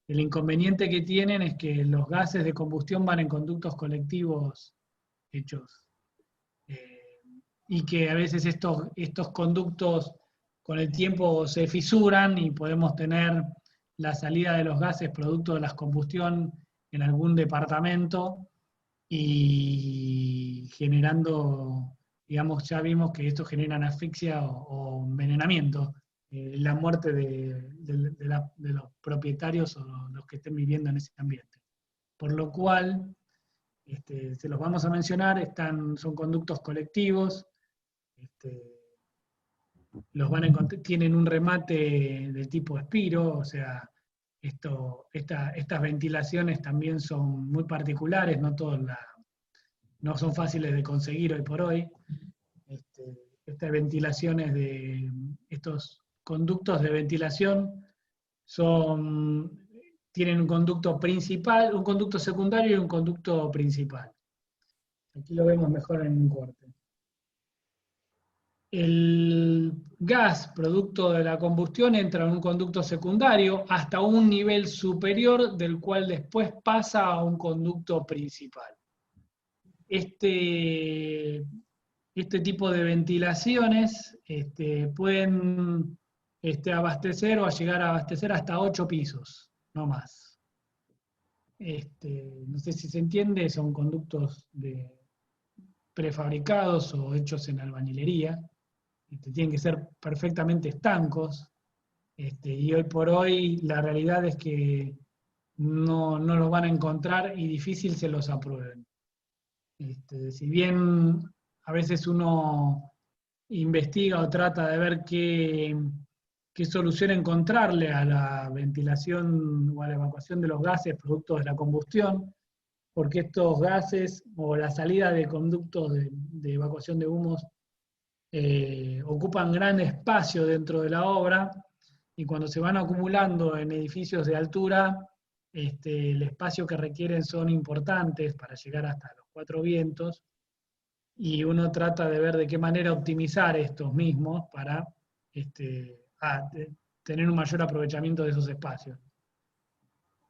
El inconveniente que tienen es que los gases de combustión van en conductos colectivos hechos, y que a veces estos conductos con el tiempo se fisuran y podemos tener la salida de los gases producto de la combustión en algún departamento y generando, digamos, ya vimos que esto genera asfixia o envenenamiento, la muerte de los propietarios o los que estén viviendo en ese ambiente. Por lo cual, se los vamos a mencionar, son conductos colectivos, tienen un remate del tipo Espiro, o sea, estas ventilaciones también son muy particulares, no son fáciles de conseguir hoy por hoy. Estas ventilaciones estos conductos de ventilación tienen un conducto principal, un conducto secundario y un conducto principal. Aquí lo vemos mejor en un corte. El gas producto de la combustión entra en un conducto secundario hasta un nivel superior, del cual después pasa a un conducto principal. Este tipo de ventilaciones pueden abastecer o llegar a abastecer hasta 8 pisos, no más. No sé si se entiende, son conductos prefabricados o hechos en albañilería. Tienen que ser perfectamente estancos, y hoy por hoy la realidad es que no los van a encontrar y difícil se los aprueben. Si bien a veces uno investiga o trata de ver qué solución encontrarle a la ventilación o a la evacuación de los gases producto de la combustión, porque estos gases o la salida de conductos de evacuación de humos ocupan gran espacio dentro de la obra, y cuando se van acumulando en edificios de altura, el espacio que requieren son importantes para llegar hasta los 4 vientos, y uno trata de ver de qué manera optimizar estos mismos para tener un mayor aprovechamiento de esos espacios.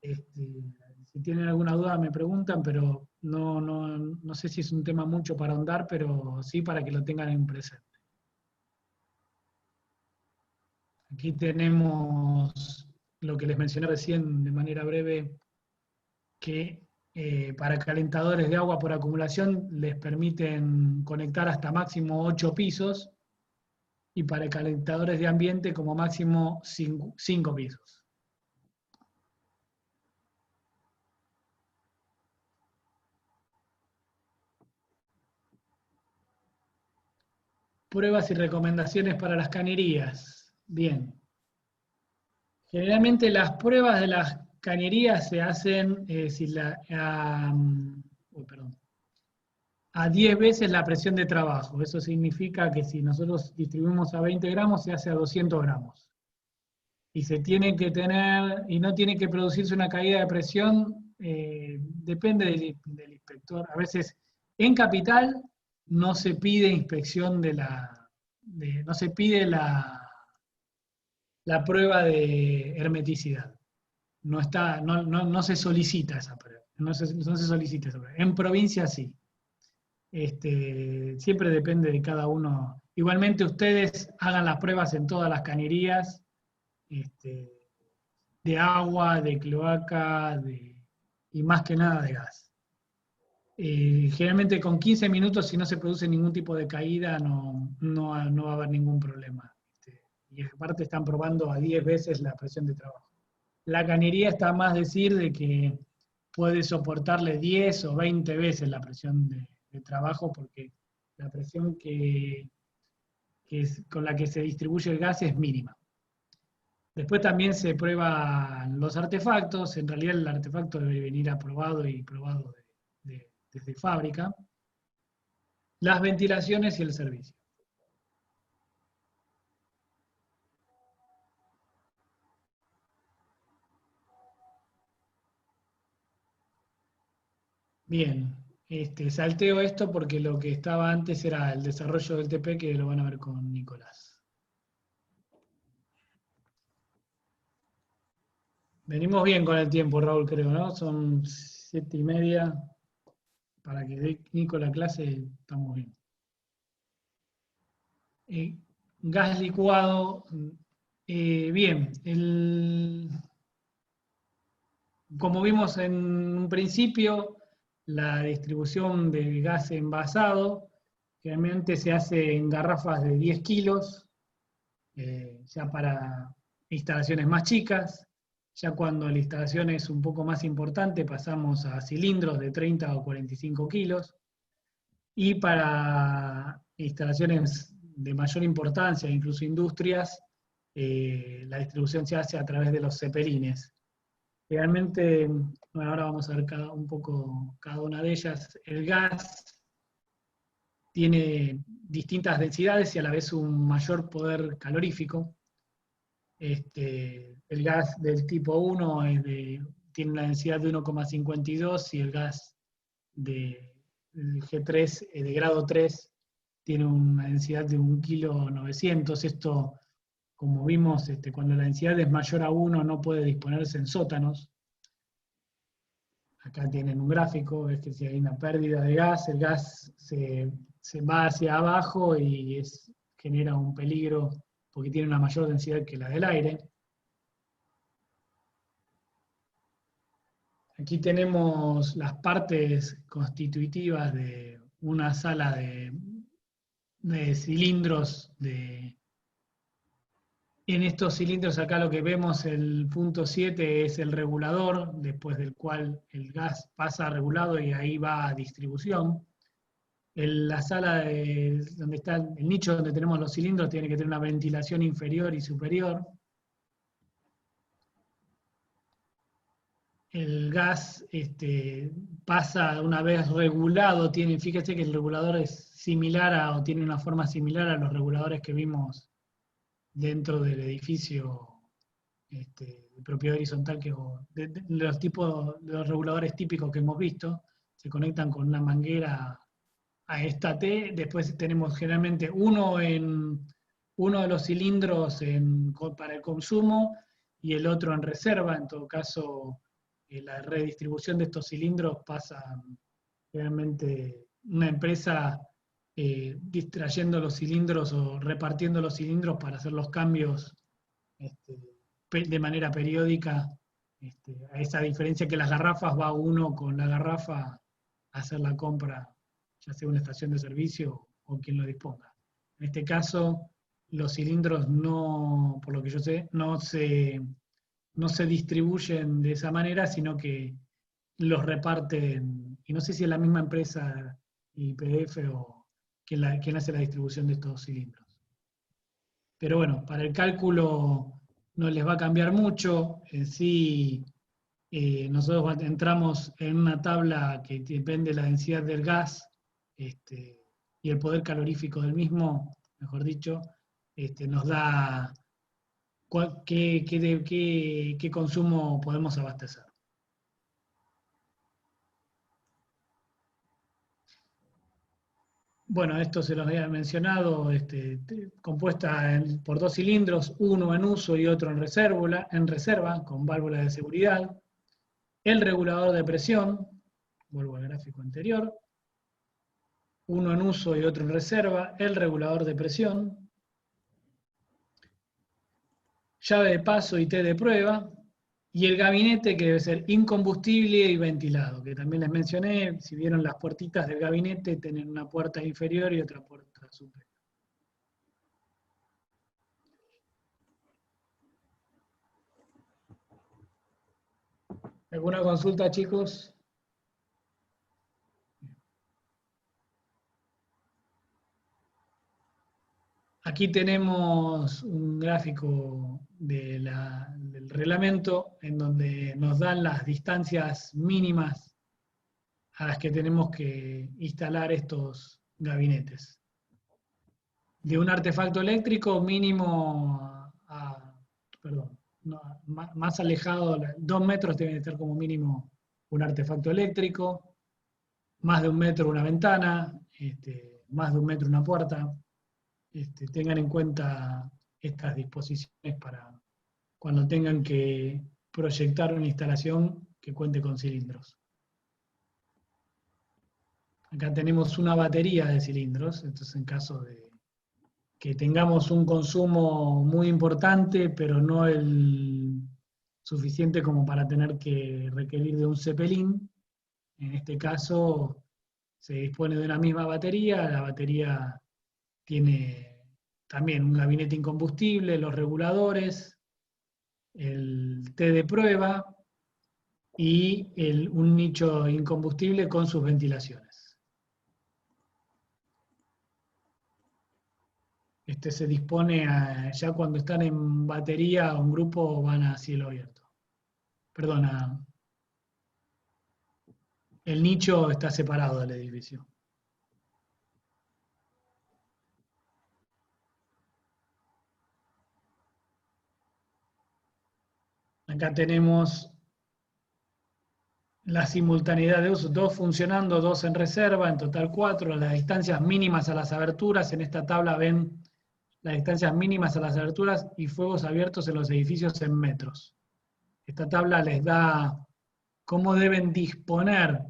Si tienen alguna duda me preguntan, pero no sé si es un tema mucho para ahondar, pero sí para que lo tengan en presente. Aquí tenemos lo que les mencioné recién de manera breve, que Para calentadores de agua por acumulación les permiten conectar hasta máximo 8 pisos, y para calentadores de ambiente como máximo 5 pisos. Pruebas y recomendaciones para las cañerías. Bien. Generalmente las pruebas de las cañerías se hacen a 10 veces la presión de trabajo. Eso significa que si nosotros distribuimos a 20 gramos, se hace a 200 gramos. Y se tiene que tener, y no tiene que producirse una caída de presión, depende del inspector. A veces en capital no se pide inspección no se pide la prueba de hermeticidad. No se solicita esa prueba. No se solicita esa prueba. En provincia sí. Siempre depende de cada uno. Igualmente ustedes hagan las pruebas en todas las cañerías, de agua, de cloaca, y más que nada de gas. Generalmente con 15 minutos, si no se produce ningún tipo de caída, no va a haber ningún problema. Y aparte están probando a 10 veces la presión de trabajo. La cañería está más decir de que puede soportarle 10 o 20 veces la presión de trabajo, porque la presión con la que se distribuye el gas es mínima. Después también se prueban los artefactos. En realidad el artefacto debe venir aprobado y probado desde fábrica. Las ventilaciones y el servicio. Bien, salteo esto porque lo que estaba antes era el desarrollo del TP, que lo van a ver con Nicolás. Venimos bien con el tiempo, Raúl, creo, ¿no? Son 7:30. Para que dé Nico la clase, estamos bien. Gas licuado. Bien, como vimos en un principio, la distribución del gas envasado generalmente se hace en garrafas de 10 kilos, ya para instalaciones más chicas. Ya cuando la instalación es un poco más importante, pasamos a cilindros de 30 o 45 kilos. Y para instalaciones de mayor importancia, incluso industrias, la distribución se hace a través de los cepelines. Realmente, bueno, ahora vamos a ver un poco cada una de ellas. El gas tiene distintas densidades y a la vez un mayor poder calorífico. El gas del tipo 1 tiene una densidad de 1,52, y el gas el G3 de grado 3 tiene una densidad de 1,9 kg. Esto, como vimos, cuando la densidad es mayor a 1 no puede disponerse en sótanos. Acá tienen un gráfico, ves que si hay una pérdida de gas, el gas se va hacia abajo y genera un peligro porque tiene una mayor densidad que la del aire. Aquí tenemos las partes constitutivas de una sala de cilindros. En estos cilindros acá lo que vemos, el punto 7 es el regulador, después del cual el gas pasa regulado y ahí va a distribución. La sala donde está el nicho donde tenemos los cilindros tiene que tener una ventilación inferior y superior. El gas pasa una vez regulado, fíjese que el regulador es similar o tiene una forma similar a los reguladores que vimos dentro del edificio de propiedad horizontal, de los tipos de los reguladores típicos que hemos visto. Se conectan con una manguera a esta T. Después tenemos generalmente uno de los cilindros para el consumo y el otro en reserva. En todo caso, la redistribución de estos cilindros pasa realmente una empresa distrayendo los cilindros o repartiendo los cilindros para hacer los cambios de manera periódica A esa diferencia que las garrafas va uno con la garrafa a hacer la compra, ya sea una estación de servicio o quien lo disponga. En este caso, los cilindros no, por lo que yo sé, no se distribuyen de esa manera, sino que los reparten, y no sé si es la misma empresa YPF o quien hace la distribución de estos cilindros. Pero bueno, para el cálculo no les va a cambiar mucho. En sí, nosotros entramos en una tabla que depende de la densidad del gas y el poder calorífico del mismo, mejor dicho, nos da qué consumo podemos abastecer. Bueno, esto se los había mencionado, compuesta por dos cilindros, uno en uso y otro en reserva, con válvula de seguridad, el regulador de presión, vuelvo al gráfico anterior, uno en uso y otro en reserva, el regulador de presión, llave de paso y T de prueba, y el gabinete que debe ser incombustible y ventilado, que también les mencioné, si vieron las puertitas del gabinete, tienen una puerta inferior y otra puerta superior. ¿Alguna consulta, chicos? Aquí tenemos un gráfico del reglamento en donde nos dan las distancias mínimas a las que tenemos que instalar estos gabinetes. De un artefacto eléctrico mínimo perdón, no, más alejado, 2 metros debe estar como mínimo un artefacto eléctrico, más de 1 metro una ventana, más de 1 metro una puerta. Tengan en cuenta estas disposiciones para cuando tengan que proyectar una instalación que cuente con cilindros. Acá tenemos una batería de cilindros, entonces en caso de que tengamos un consumo muy importante, pero no el suficiente como para tener que requerir de un cepelín, en este caso se dispone de una misma batería, la batería tiene también un gabinete incombustible, los reguladores, el T de prueba y un nicho incombustible con sus ventilaciones. Se dispone ya cuando están en batería o en grupo van a cielo abierto. Perdona, el nicho está separado del edificio. Acá tenemos la simultaneidad de uso, 2 funcionando, 2 en reserva, en total 4, las distancias mínimas a las aberturas, en esta tabla ven las distancias mínimas a las aberturas y fuegos abiertos en los edificios en metros. Esta tabla les da cómo deben disponer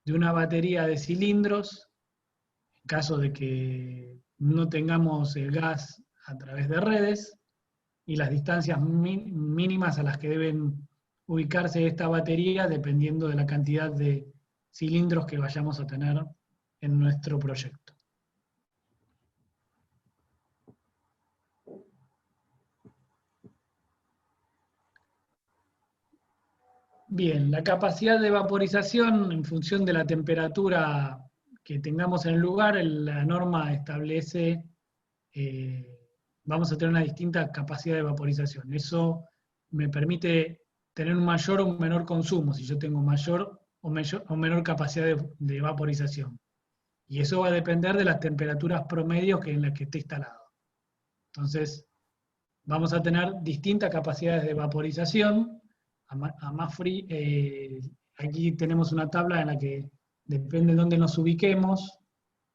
de una batería de cilindros en caso de que no tengamos el gas a través de redes y las distancias mínimas a las que deben ubicarse esta batería dependiendo de la cantidad de cilindros que vayamos a tener en nuestro proyecto. Bien, la capacidad de vaporización en función de la temperatura que tengamos en el lugar, la norma establece, vamos a tener una distinta capacidad de vaporización. Eso me permite tener un mayor o un menor consumo, si yo tengo mayor o menor capacidad de vaporización. Y eso va a depender de las temperaturas promedios en las que esté instalado. Entonces, vamos a tener distintas capacidades de vaporización. A más frío, aquí tenemos una tabla en la que depende de dónde nos ubiquemos,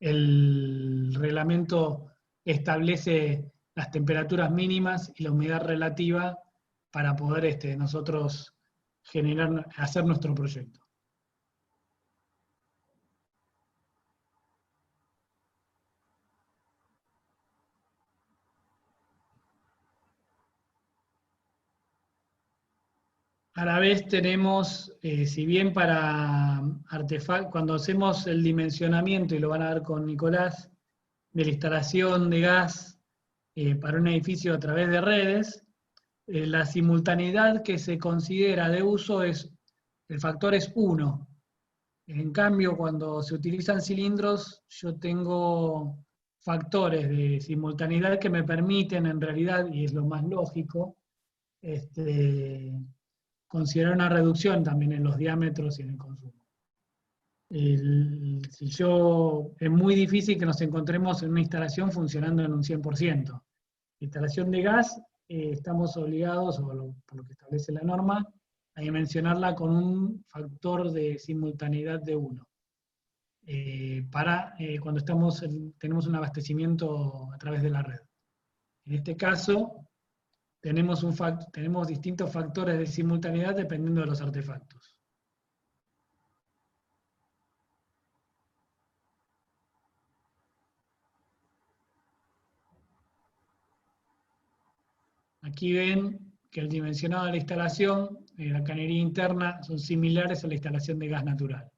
el reglamento establece las temperaturas mínimas y la humedad relativa para poder nosotros hacer nuestro proyecto. A la vez tenemos, si bien para cuando hacemos el dimensionamiento, y lo van a ver con Nicolás, de la instalación de gas para un edificio a través de redes, la simultaneidad que se considera de uso el factor es 1. En cambio, cuando se utilizan cilindros, yo tengo factores de simultaneidad que me permiten, en realidad, y es lo más lógico, considerar una reducción también en los diámetros y en el consumo. Es muy difícil que nos encontremos en una instalación funcionando en un 100%. La instalación de gas, estamos obligados, por lo que establece la norma, a dimensionarla con un factor de simultaneidad de 1. Para cuando tenemos un abastecimiento a través de la red. En este caso, tenemos distintos factores de simultaneidad dependiendo de los artefactos. Aquí ven que el dimensionado de la instalación, la cañería interna, son similares a la instalación de gas natural.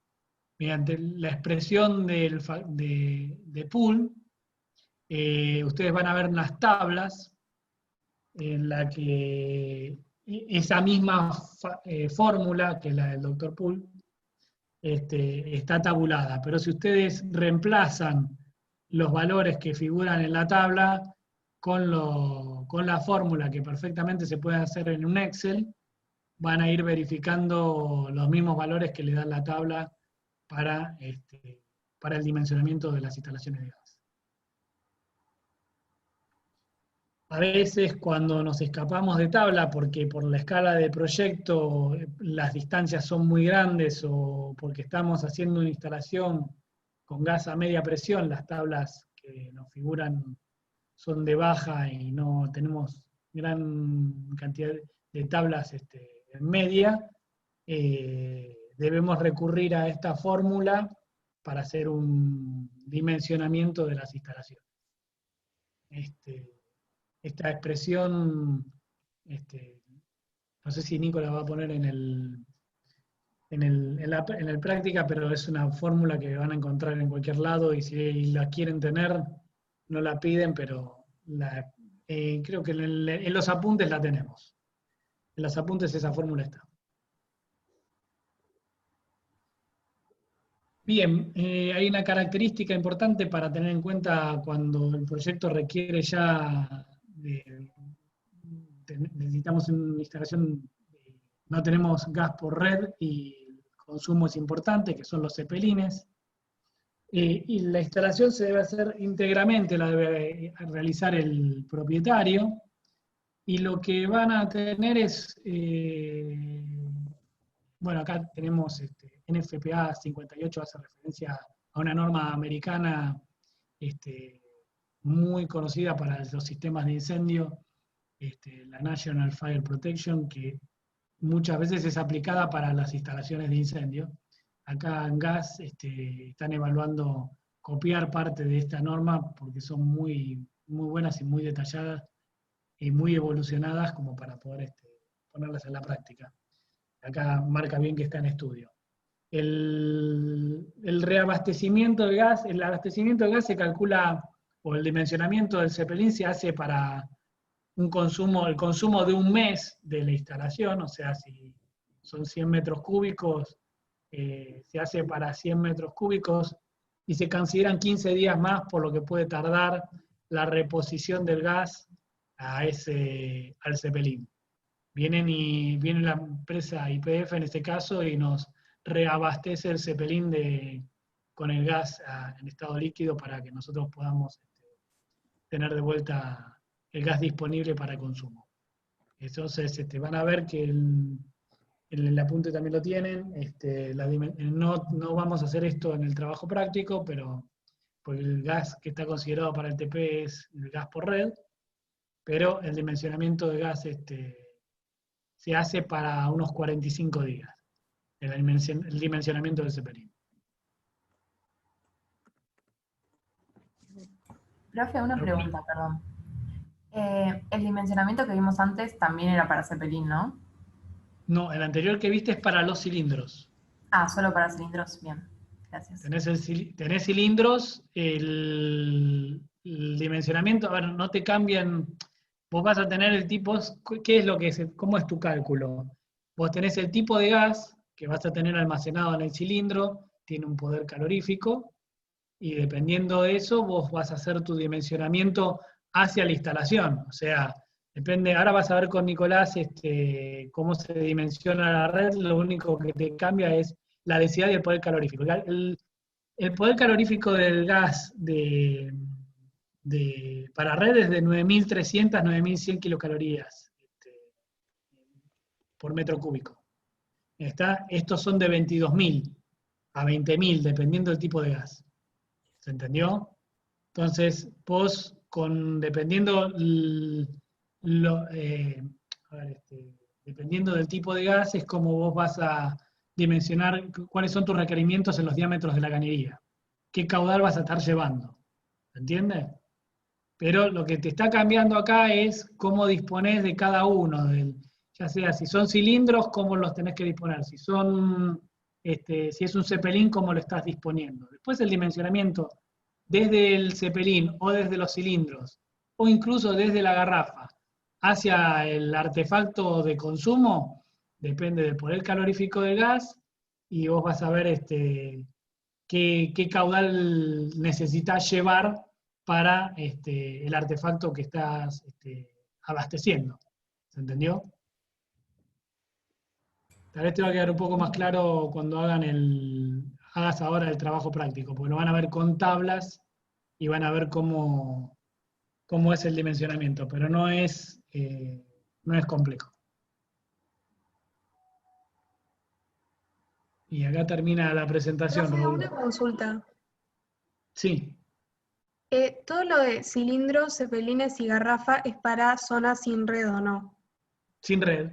Mediante la expresión de Poole, ustedes van a ver unas tablas en la que esa misma fórmula, que es la del doctor Poole, está tabulada. Pero si ustedes reemplazan los valores que figuran en la tabla con la fórmula, que perfectamente se puede hacer en un Excel, van a ir verificando los mismos valores que le da la tabla para el dimensionamiento de las instalaciones de gas. A veces cuando nos escapamos de tabla, porque por la escala de proyecto las distancias son muy grandes o porque estamos haciendo una instalación con gas a media presión, las tablas que nos figuran son de baja y no tenemos gran cantidad de tablas en media, debemos recurrir a esta fórmula para hacer un dimensionamiento de las instalaciones. Esta expresión, no sé si Nico la va a poner en el práctica, pero es una fórmula que van a encontrar en cualquier lado y si la quieren tener, no la piden, pero creo que en los apuntes la tenemos. En los apuntes esa fórmula está. Bien, hay una característica importante para tener en cuenta cuando el proyecto requiere ya necesitamos una instalación, no tenemos gas por red y el consumo es importante, que son los cepelines. Y la instalación se debe hacer íntegramente, la debe realizar el propietario, y lo que van a tener es, bueno, acá tenemos NFPA 58, hace referencia a una norma americana muy conocida para los sistemas de incendio, la National Fire Protection, que muchas veces es aplicada para las instalaciones de incendio. Acá en gas están evaluando copiar parte de esta norma porque son muy, muy buenas y muy detalladas y muy evolucionadas como para poder ponerlas en la práctica. Acá marca bien que está en estudio. El reabastecimiento de gas, el abastecimiento de gas se calcula, o el dimensionamiento del Zeppelin se hace para el consumo de un mes de la instalación, o sea, si son 100 metros cúbicos, se hace para 100 metros cúbicos y se consideran 15 días más por lo que puede tardar la reposición del gas al Zeppelin. Viene la empresa YPF en este caso y nos reabastece el Zeppelin con el gas en estado líquido para que nosotros podamos tener de vuelta el gas disponible para consumo. Entonces van a ver que el apunte también lo tienen. No vamos a hacer esto en el trabajo práctico, pero porque el gas que está considerado para el TP es el gas por red, pero el dimensionamiento de gas se hace para unos 45 días, el dimensionamiento del Zeppelin. Profe, una pregunta, perdón. El dimensionamiento que vimos antes también era para Zeppelin, ¿no? No, el anterior que viste es para los cilindros. Ah, solo para cilindros. Bien, gracias. Tenés cilindros, el dimensionamiento, a ver, no te cambian, vos vas a tener el tipo, ¿qué es lo que es? ¿Cómo es tu cálculo? Vos tenés el tipo de gas que vas a tener almacenado en el cilindro, tiene un poder calorífico, y dependiendo de eso, vos vas a hacer tu dimensionamiento hacia la instalación. O sea, depende, ahora vas a ver con Nicolás cómo se dimensiona la red, lo único que te cambia es la densidad y el poder calorífico. El poder calorífico del gas para redes de 9.300, 9.100 kilocalorías por metro cúbico. Estos son de 22.000 a 20.000, dependiendo del tipo de gas. ¿Se entendió? Entonces, vos, dependiendo, a ver, dependiendo del tipo de gas, es como vos vas a dimensionar cuáles son tus requerimientos en los diámetros de la cañería. ¿Qué caudal vas a estar llevando? ¿Se entiende? Pero lo que te está cambiando acá es cómo disponés de cada uno, ya sea si son cilindros, cómo los tenés que disponer, si si es un cepelín, cómo lo estás disponiendo. Después el dimensionamiento desde el cepelín o desde los cilindros, o incluso desde la garrafa, hacia el artefacto de consumo, depende del poder calorífico del gas, y vos vas a ver qué caudal necesitas llevar para el artefacto que estás abasteciendo. ¿Se entendió? Tal vez te va a quedar un poco más claro cuando hagas ahora el trabajo práctico, porque lo van a ver con tablas y van a ver cómo es el dimensionamiento, pero no es complejo. Y acá termina la presentación, Profe, Raúl. una consulta. Sí, Todo lo de cilindros, cepelines y garrafa es para zonas sin red, ¿o no? sin red.